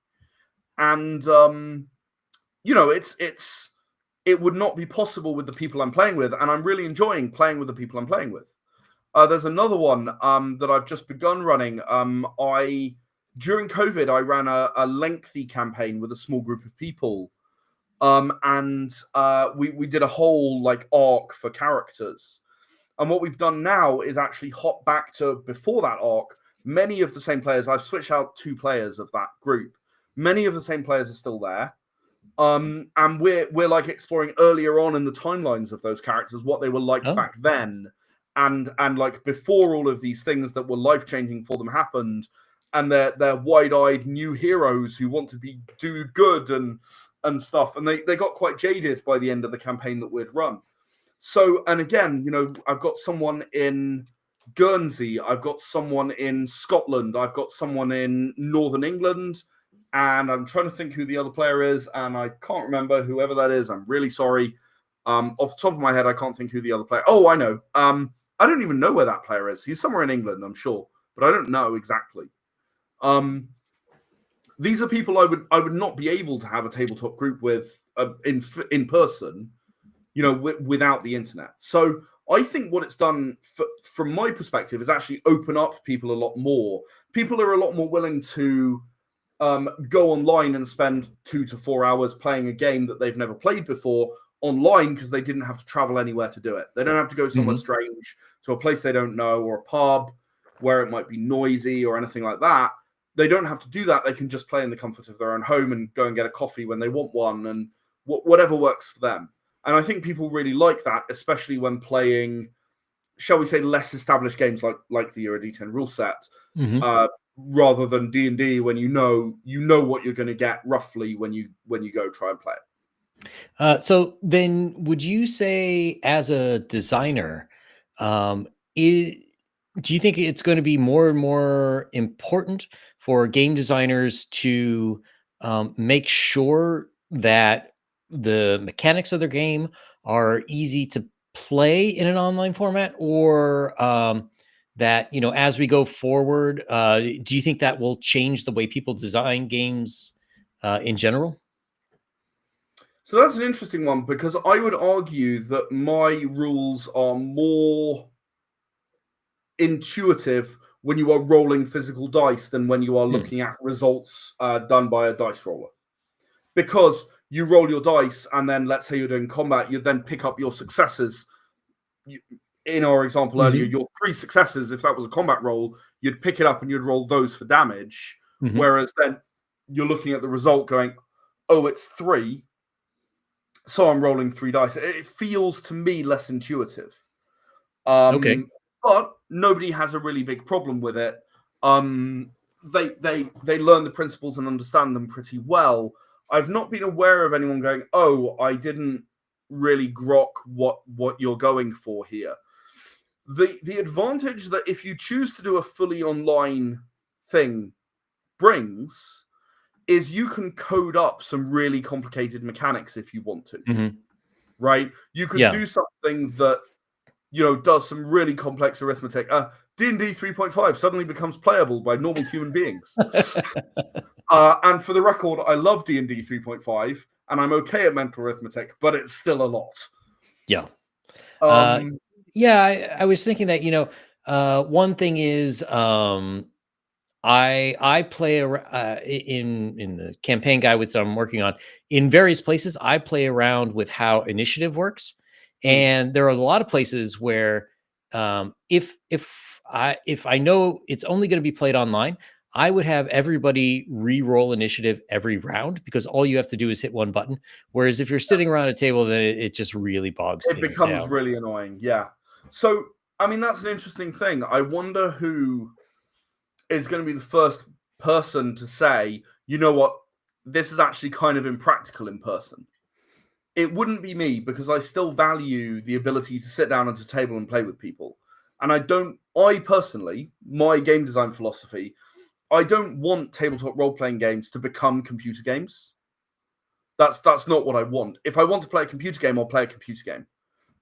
And you know, it would not be possible with the people I'm playing with, and I'm really enjoying playing with the people I'm playing with. There's another one that I've just begun running. I During COVID, I ran a lengthy campaign with a small group of people, and we did a whole like arc for characters. And what we've done now is actually hop back to before that arc. Many of the same players. I've switched out 2 players of that group. Many of the same players are still there. And we're like exploring earlier on in the timelines of those characters, what they were like oh, back then, and like before all of these things that were life changing for them happened, and they're wide eyed new heroes who want to do good and stuff, and they got quite jaded by the end of the campaign that we'd run. So, and again, you know, I've got someone in Guernsey, I've got someone in Scotland, I've got someone in Northern England, and I'm trying to think who the other player is, and I can't remember whoever that is. I'm really sorry. Off the top of my head, I can't think who the other player. Oh, I know. I don't even know where that player is. He's somewhere in England, I'm sure, but I don't know exactly. Um, these are people I would not be able to have a tabletop group with in person, you know, without the internet. So I think what it's done from my perspective is actually open up people a lot more. People are a lot more willing to go online and spend 2 to 4 hours playing a game that they've never played before online because they didn't have to travel anywhere to do it. They don't have to go somewhere hmm, strange to a place they don't know or a pub where it might be noisy or anything like that. They don't have to do that. They can just play in the comfort of their own home and go and get a coffee when they want one and whatever works for them. And I think people really like that, especially when playing, shall we say, less established games like the Euro D10 rule set, hmm. uh, rather than D&D when you know what you're going to get roughly when you go try and play it. So then, would you say, as a designer, um, do you think it's going to be more and more important for game designers to make sure that the mechanics of their game are easy to play in an online format, or that as we go forward, do you think that will change the way people design games in general? So that's an interesting one because I would argue that my rules are more intuitive when you are rolling physical dice than when you are Hmm. looking at results done by a dice roller. Because you roll your dice, and then let's say you're doing combat, you then pick up your successes. In our example earlier, Mhm. your 3 successes, if that was a combat roll, you'd pick it up and you'd roll those for damage. Mhm. Whereas then you're looking at the result going, oh, it's 3. So I'm rolling 3 dice. It feels to me less intuitive. Okay. But nobody has a really big problem with it. Um, they learn the principles and understand them pretty well. I've not been aware of anyone going, "Oh, I didn't really grok what you're going for here." The advantage that if you choose to do a fully online thing brings is you can code up some really complicated mechanics if you want to, Mhm. right? You could Yeah. do something that does some really complex arithmetic. D&D 3.5 suddenly becomes playable by normal human beings. And for the record, I love D&D 3.5, and I'm okay at mental arithmetic, but it's still a lot. Yeah. Uh, Um, yeah, I was thinking that, one thing is, I play in the campaign guide which I'm working on. In various places, I play around with how initiative works, mm, and there are a lot of places where, if I know it's only going to be played online, I would have everybody re-roll initiative every round, because all you have to do is hit one button. Whereas if you're sitting around a table, then it just really bogs it things becomes down. really annoying, yeah. So, I mean, that's an interesting thing. I wonder who is going to be the first person to say, you know what, this is actually kind of impractical in person. It wouldn't be me because I still value the ability to sit down at a table and play with people. And I personally, my game design philosophy, I don't want tabletop role playing games to become computer games. That's not what I want. If I want to play a computer game, I'll play a computer game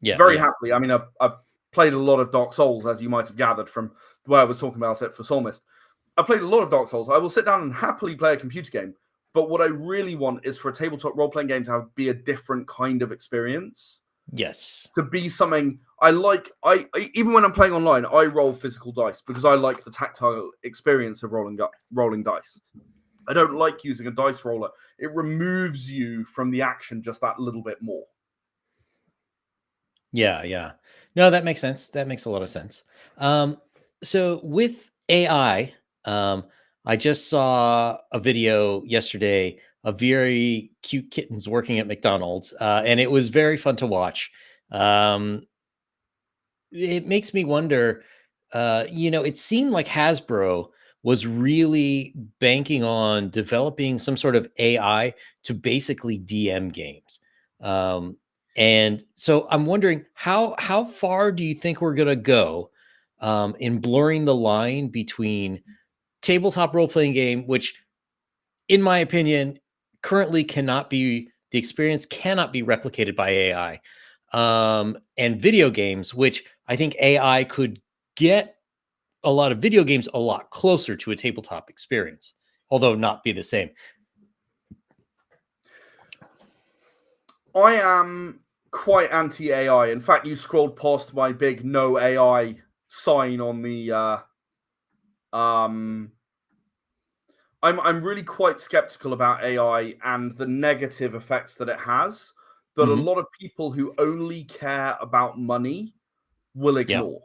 Yeah, very yeah. happily. I mean, I've played a lot of Dark Souls, as you might have gathered from the way I was talking about it for Soulmist. I played a lot of Dark Souls. I will sit down and happily play a computer game. But what I really want is for a tabletop role playing game to be a different kind of experience, Yes. to be something I like. Even when I'm playing online, I roll physical dice because I like the tactile experience of rolling dice. I don't like using a dice roller. It removes you from the action just that little bit more. Yeah, yeah. No, that makes sense. That makes a lot of sense. Um, so with AI, I just saw a video yesterday of very cute kittens working at McDonald's, and it was very fun to watch. Um, it makes me wonder. It seemed like Hasbro was really banking on developing some sort of AI to basically DM games. Um, and so I'm wondering, how far do you think we're gonna go in blurring the line between tabletop role playing game, which, in my opinion, currently cannot be the experience cannot be replicated by AI, and video games, which I think AI could get a lot of video games a lot closer to a tabletop experience, although not be the same. I am quite anti AI. In fact, you scrolled past my big no AI sign on the. Um, I'm really quite skeptical about AI and the negative effects that it has. That a Mhm. lot of people who only care about money will Yeah. ignore.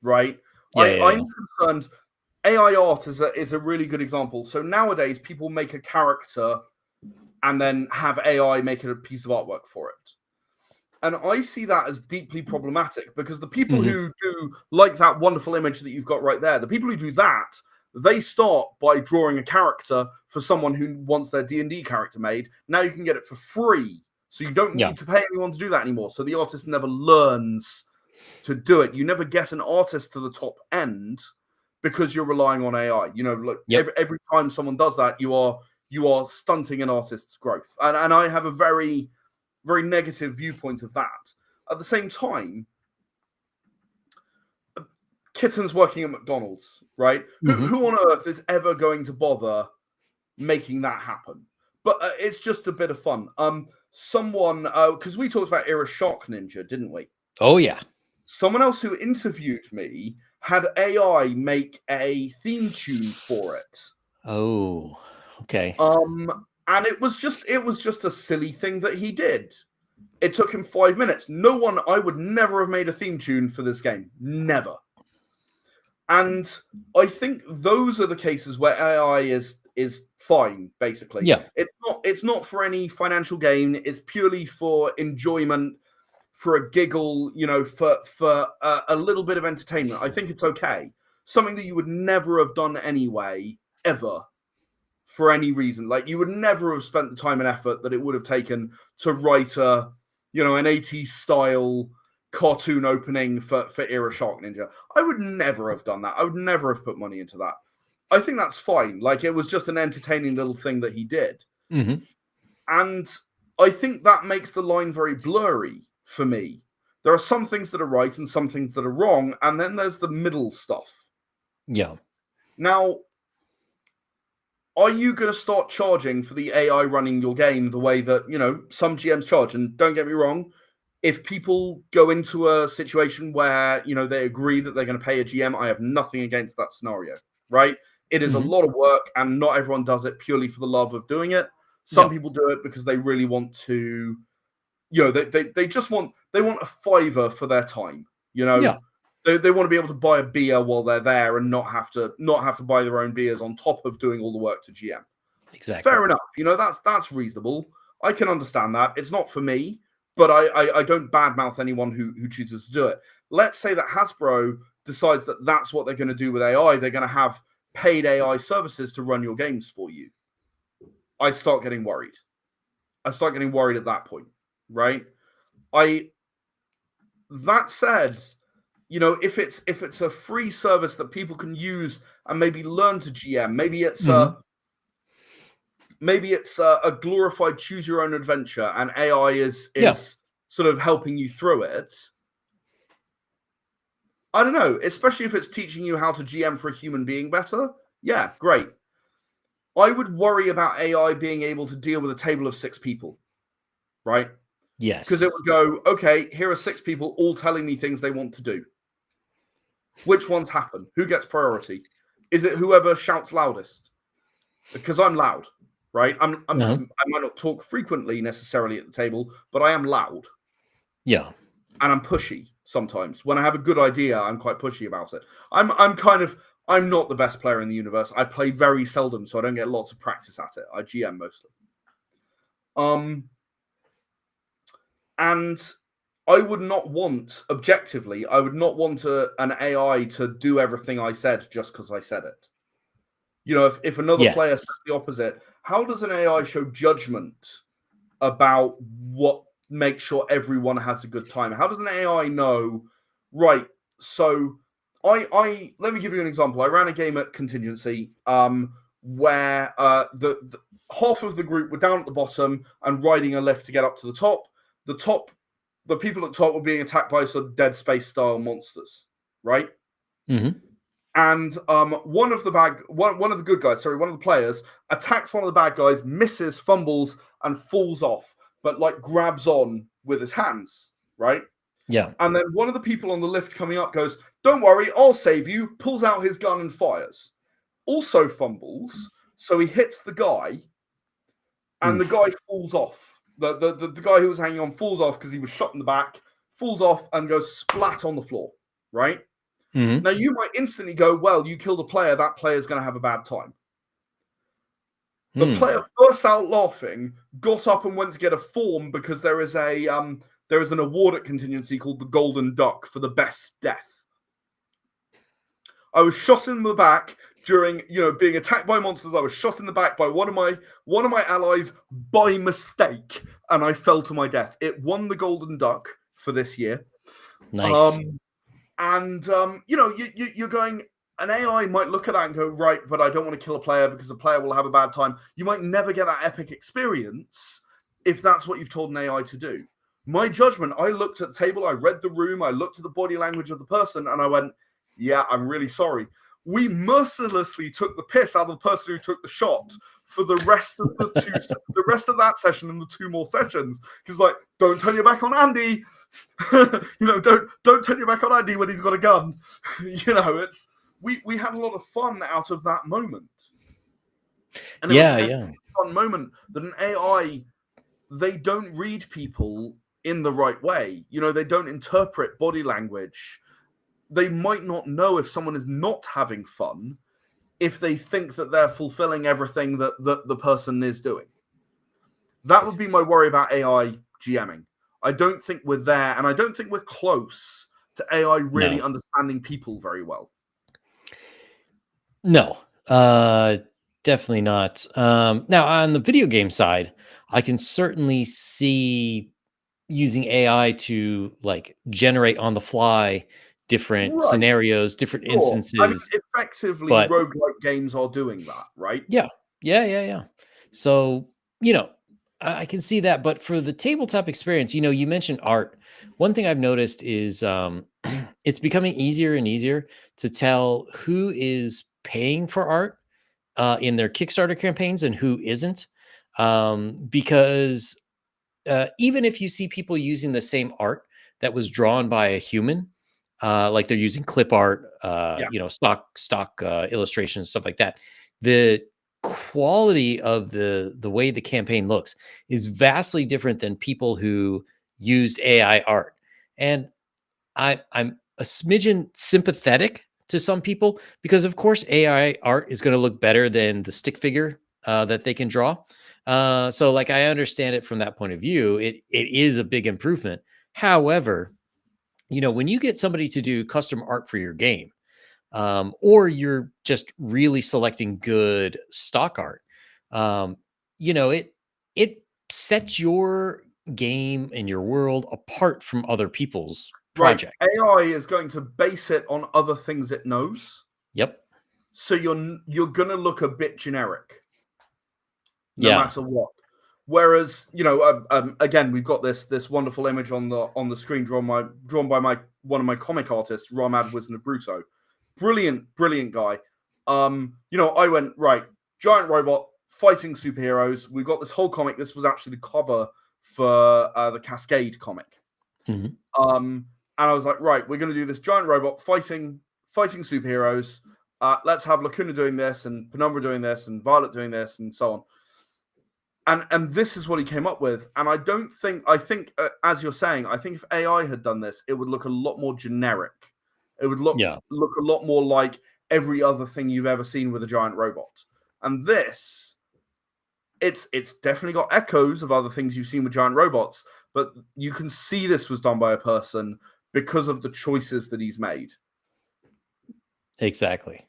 Right? Yeah, yeah, I'm yeah. concerned. AI art is a really good example. So nowadays, people make a character and then have AI make a piece of artwork for it. And I see that as deeply problematic because the people Mhm. who do like that wonderful image that you've got right there, the people who do that, they start by drawing a character for someone who wants their D&D character made. Now you can get it for free So you don't need to pay anyone to do that anymore. So the artist never learns to do it. You never get an artist to the top end because you're relying on AI. You know, like every time someone does that, you are stunting an artist's growth. And I have a very, very negative viewpoint of that. At the same time, Kitten's working at McDonald's, right? Who on earth is ever going to bother making that happen? But it's just a bit of fun. Someone, because we talked about Era Shark Ninja, didn't we? Oh, yeah. Someone else who interviewed me had AI make a theme tune for it. Oh, okay. And it was just a silly thing that he did. It took him 5 minutes. I would never have made a theme tune for this game. Never. And I think those are the cases where AI is fine, basically. Yeah. It's not for any financial gain. It's purely for enjoyment, for a giggle, you know, for a little bit of entertainment. I think it's okay. Something that you would never have done anyway, ever, for any reason. Like, you would never have spent the time and effort that it would have taken to write an 80s style cartoon opening for Era Shark Ninja. I would never have done that. I would never have put money into that. I think that's fine. Like, it was just an entertaining little thing that he did. Mm-hmm. And I think that makes the line very blurry for me. There are some things that are right and some things that are wrong, and then there's the middle stuff. Yeah. Now, are you going to start charging for the AI running your game the way that, you know, some GMs charge? And don't get me wrong, if people go into a situation where, you know, they agree that they're going to pay a GM, I have nothing against that scenario, right? It is a lot of work, and not everyone does it purely for the love of doing it. Some people do it because they really want to, you know, they just want a $5 for their time, you know. They want to be able to buy a beer while they're there and not have to buy their own beers on top of doing all the work to GM. Exactly. Fair enough. You know, that's reasonable. I can understand that. It's not for me, but I don't badmouth anyone who chooses to do it. Let's say that Hasbro decides that that's what they're going to do with AI. They're going to have paid AI services to run your games for you. I start getting worried. At that point, right? That said, you know, if it's a free service that people can use and maybe learn to GM, maybe it's a glorified choose your own adventure, and AI is sort of helping you through it. I don't know, especially if it's teaching you how to GM for a human being better. Yeah, great. I would worry about AI being able to deal with a table of 6 people, right? Yes. Because it would go, okay, here are 6 people all telling me things they want to do. Which ones happen? Who gets priority? Is it whoever shouts loudest? Because I'm loud, right? I might not talk frequently necessarily at the table, but I am loud. Yeah. And I'm pushy sometimes. When I have a good idea, I'm quite pushy about it. I'm not the best player in the universe. I play very seldom, so I don't get lots of practice at it. I GM mostly. And I would not want, objectively, an AI to do everything I said just because I said it. You know, if another player says the opposite, how does an AI show judgment about what makes sure everyone has a good time? How does an AI know, right, so I let me give you an example. I ran a game at Contingency where the half of the group were down at the bottom and riding a lift to get up to the top. The people at the top were being attacked by sort of Dead Space style monsters, right? Mm-hmm. And one of the players attacks one of the bad guys, misses, fumbles, and falls off, but like grabs on with his hands, right? Yeah. And then one of the people on the lift coming up goes, "Don't worry, I'll save you," pulls out his gun and fires. Also fumbles, so he hits the guy, and the guy falls off. The guy who was hanging on falls off because he was shot in the back, falls off and goes splat on the floor, right? Mm-hmm. Now, you might instantly go, well, you killed a player, that player's going to have a bad time. The player burst out laughing, got up and went to get a form because there is an award at Contingency called the Golden Duck for the best death. I was shot in the back, during being attacked by monsters. I was shot in the back by one of my allies by mistake, and I fell to my death. It won the Golden Duck for this year. Nice. You're going. An AI might look at that and go, right, but I don't want to kill a player because the player will have a bad time. You might never get that epic experience if that's what you've told an AI to do. My judgment, I looked at the table, I read the room, I looked at the body language of the person, and I went, yeah, I'm really sorry. We mercilessly took the piss out of the person who took the shot for the rest of the rest of that session and the 2 more sessions. Because don't turn your back on Andy. Don't turn your back on Andy when he's got a gun. It's we had a lot of fun out of that moment. And it was a fun moment that an AI, they don't read people in the right way. They don't interpret body language. They might not know if someone is not having fun if they think that they're fulfilling everything that the person is doing. That would be my worry about AI GMing. I don't think we're there, and I don't think we're close to AI really understanding people very well. No, definitely not. Now, on the video game side, I can certainly see using AI to generate on the fly different scenarios, different instances. Effectively, roguelike games are doing that, right? Yeah. So, I can see that. But for the tabletop experience, you mentioned art. One thing I've noticed is it's becoming easier and easier to tell who is paying for art in their Kickstarter campaigns and who isn't. Because even if you see people using the same art that was drawn by a human, like they're using clip art, stock illustrations, stuff like that, the quality of the way the campaign looks is vastly different than people who used AI art. And I'm a smidgen sympathetic to some people because, of course, AI art is going to look better than the stick figure that they can draw. So I understand it from that point of view. It is a big improvement. However, when you get somebody to do custom art for your game, or you're just really selecting good stock art, it sets your game and your world apart from other people's projects. Right. AI is going to base it on other things it knows. Yep. So you're gonna look a bit generic, no matter what. Whereas, again, we've got this wonderful image on the screen drawn by one of my comic artists, Ramad Wisnabruto. Brilliant guy. I went, right, giant robot fighting superheroes. We've got this whole comic. This was actually the cover for the Cascade comic. Mm-hmm. And I was like, right, we're going to do this giant robot fighting superheroes. Let's have Lacuna doing this, and Penumbra doing this, and Violet doing this, and so on. And this is what he came up with. And I think, as you're saying, I think if AI had done this, it would look a lot more generic. It would look a lot more like every other thing you've ever seen with a giant robot. And this, it's definitely got echoes of other things you've seen with giant robots, but you can see this was done by a person because of the choices that he's made. Exactly.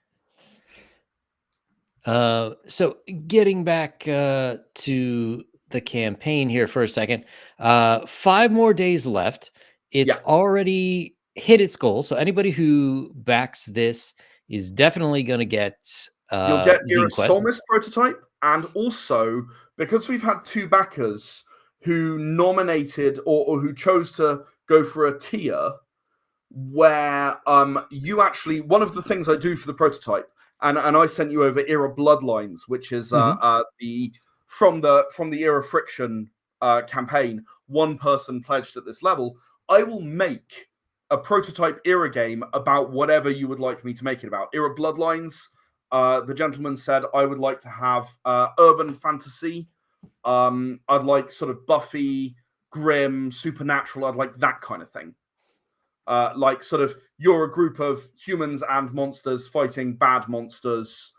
So getting back to the campaign here for a second, 5 more days left. It's already hit its goal. So anybody who backs this is definitely going to get you'll get Zine Quest. Solmis prototype, and also because we've had 2 backers who nominated or who chose to go for a tier where you actually, one of the things I do for the prototype, and I sent you over Era Bloodlines, which is the from the Era Friction campaign. One person pledged at this level. I will make a prototype Era game about whatever you would like me to make it about. Era Bloodlines. The gentleman said I would like to have urban fantasy. I'd like sort of Buffy, grim, supernatural. I'd like that kind of thing. Like sort of you're a group of humans and monsters fighting bad monsters.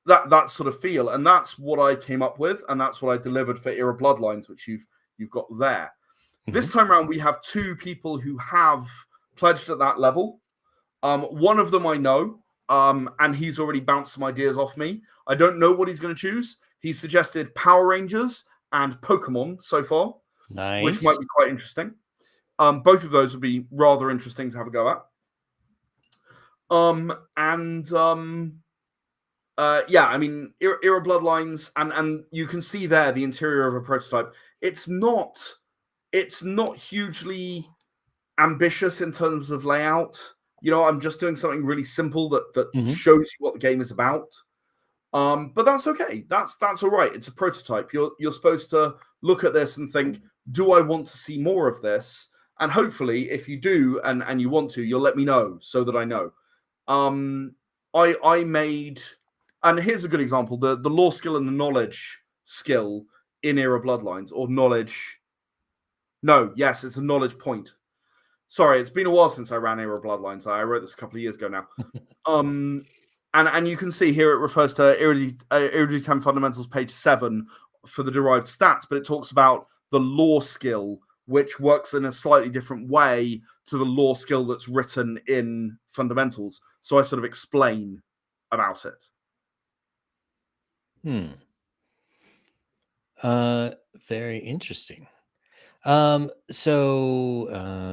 That sort of feel, and that's what I came up with, and that's what I delivered for Era Bloodlines, which you've got there. Mm-hmm. This time around, we have 2 people who have pledged at that level. One of them I know. And he's already bounced some ideas off me. I don't know what he's going to choose. He suggested Power Rangers and Pokemon so far, which might Nice. be quite interesting. Both of those would be rather interesting to have a go at. And yeah, I mean, Era Bloodlines, and you can see there the interior of a prototype. It's not hugely ambitious in terms of layout. You know, I'm just doing something really simple that shows you what the game is about. But that's okay. That's all right. It's a prototype. You're supposed to look at this and think, do I want to see more of this? And hopefully, if you do and you want to, you'll let me know so that I know. I made, and here's a good example: the lore skill and the knowledge skill in Era Bloodlines, or knowledge. No, yes, it's a knowledge point. Sorry, it's been a while since I ran Era Bloodlines. I wrote this a couple of years ago now. And you can see here it refers to Era D10 Fundamentals, page 7, for the derived stats, but it talks about the lore skill, which works in a slightly different way to the lore skill that's written in Fundamentals. So I sort of explain about it. Very interesting. So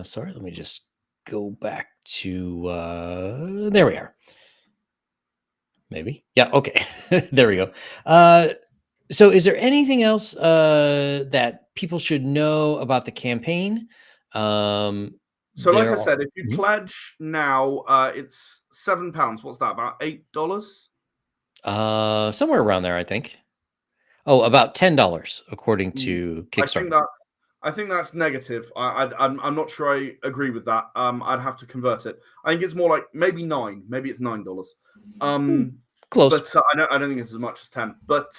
sorry, let me just go back to there we are. Maybe. Yeah, okay. There we go. So is there anything else that people should know about the campaign? So like I said, if you pledge now, it's £7. What's that? About $8? Somewhere around there, I think. Oh, about $10 according to Kickstarter. I think that's negative. I'm not sure I agree with that. I'd have to convert it. I think it's more like maybe 9. Maybe it's $9. Close. But I don't think it's as much as 10. But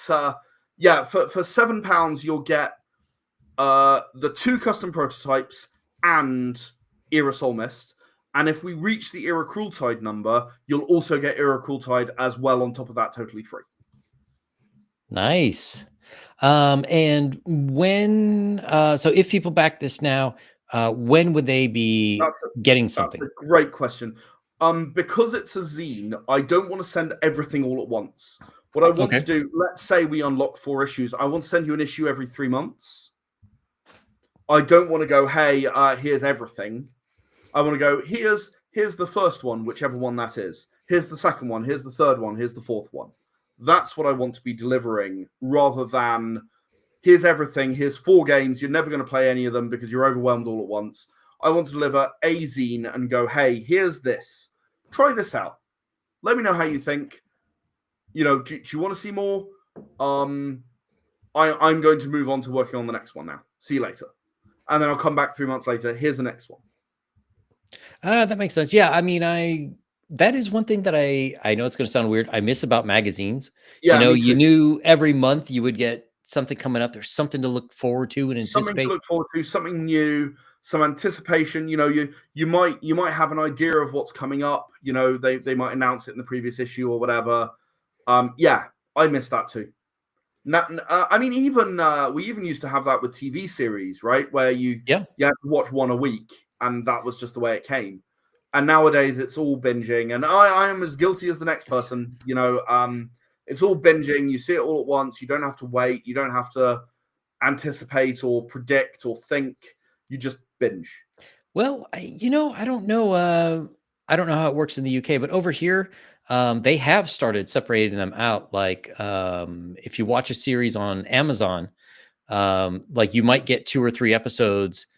yeah, for £7 you'll get the 2 custom prototypes and Era Soul Mist. And if we reach the Era Crueltide number, you'll also get Era Crueltide as well on top of that, totally free. Nice. And when so if people back this now, when would they be getting something? That's a great question. Because it's a zine, I don't want to send everything all at once. What I want to do, let's say we unlock 4 issues, I want to send you an issue every 3 months. I don't want to go, hey, here's everything. I want to go, here's the first one, whichever one that is. Here's the second one, here's the third one, here's the fourth one. That's what I want to be delivering, rather than here's everything, here's 4 games, you're never going to play any of them because you're overwhelmed all at once. I want to deliver a zine and go, hey, here's this. Try this out. Let me know how you think. You know, do you want to see more? I'm going to move on to working on the next one now. See you later. And then I'll come back 3 months later. Here's the next one. That makes sense. Yeah, I mean, that is one thing that I know it's going to sound weird. I miss about magazines. Yeah, you know, you knew every month you would get something coming up. There's something to look forward to and anticipate. Something to look forward to, something new, some anticipation. You know, you might have an idea of what's coming up. You know, they might announce it in the previous issue or whatever. Yeah, I miss that too. I mean, even we even used to have that with TV series, right? Where you had to watch one a week, and that was just the way it came. And nowadays, it's all binging, and I am as guilty as the next person. You know, it's all binging. You see it all at once. You don't have to wait. You don't have to anticipate or predict or think. You just binge. Well, I don't know. I don't know how it works in the UK, but over here, they have started separating them out. Like, if you watch a series on Amazon, like you might get 2 or 3 episodes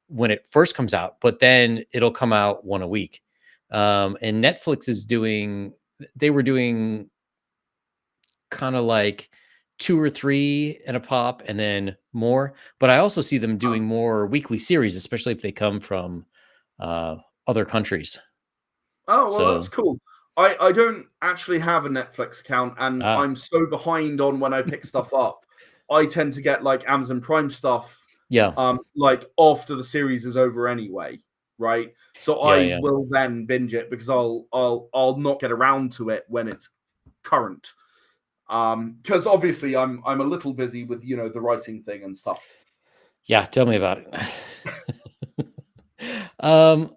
when it first comes out, but then it'll come out 1 a week. And Netflix is they were doing kind of like 2 or 3 in a pop and then more. But I also see them doing more weekly series, especially if they come from other countries. Oh, well, that's cool. I don't actually have a Netflix account, and I'm so behind on when I pick stuff up. I tend to get like Amazon Prime stuff, like after the series is over anyway, right? So I will then binge it because I'll not get around to it when it's current. Because obviously I'm a little busy with the writing thing and stuff. Yeah, tell me about it. All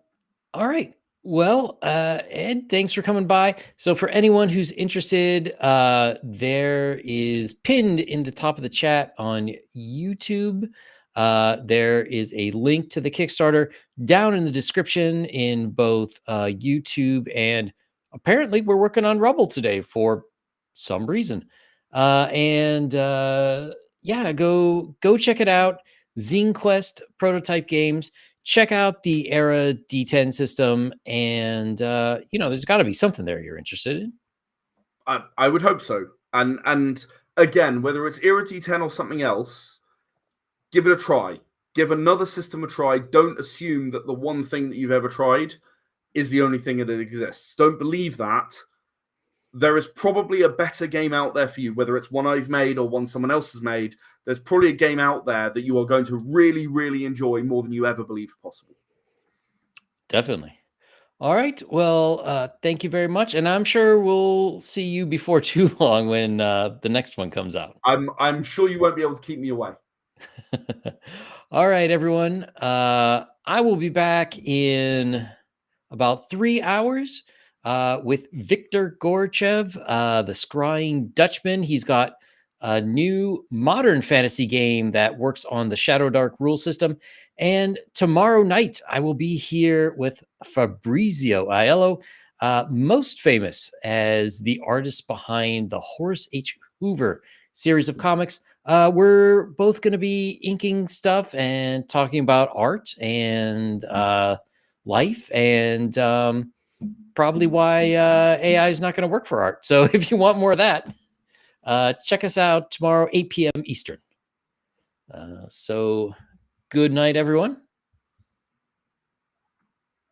right. Well, Ed, thanks for coming by. So, for anyone who's interested, there is pinned in the top of the chat on YouTube. There is a link to the Kickstarter down in the description in both YouTube, and apparently we're working on Rumble today for some reason. And yeah, go check it out. Zine Quest Prototype Games. Check out the Era D10 system, and there's got to be something there you're interested in. I would hope so. And again, whether it's Era D10 or something else, give it a try. Give another system a try. Don't assume that the one thing that you've ever tried is the only thing that exists. Don't believe that. There is probably a better game out there for you, whether it's one I've made or one someone else has made. There's probably a game out there that you are going to really, really enjoy more than you ever believed possible. Definitely. All right. Well, thank you very much, and I'm sure we'll see you before too long when the next one comes out. I'm sure you won't be able to keep me away. All right, everyone. I will be back in about 3 hours with Victor Gorchev, the Scrying Dutchman. He's got a new modern fantasy game that works on the Shadow Dark rule system. And tomorrow night, I will be here with Fabrizio Aiello, most famous as the artist behind the Horace H. Hoover series of comics. We're both going to be inking stuff and talking about art and life and probably why AI is not going to work for art. So if you want more of that, check us out tomorrow, 8 p.m. Eastern. So good night, everyone.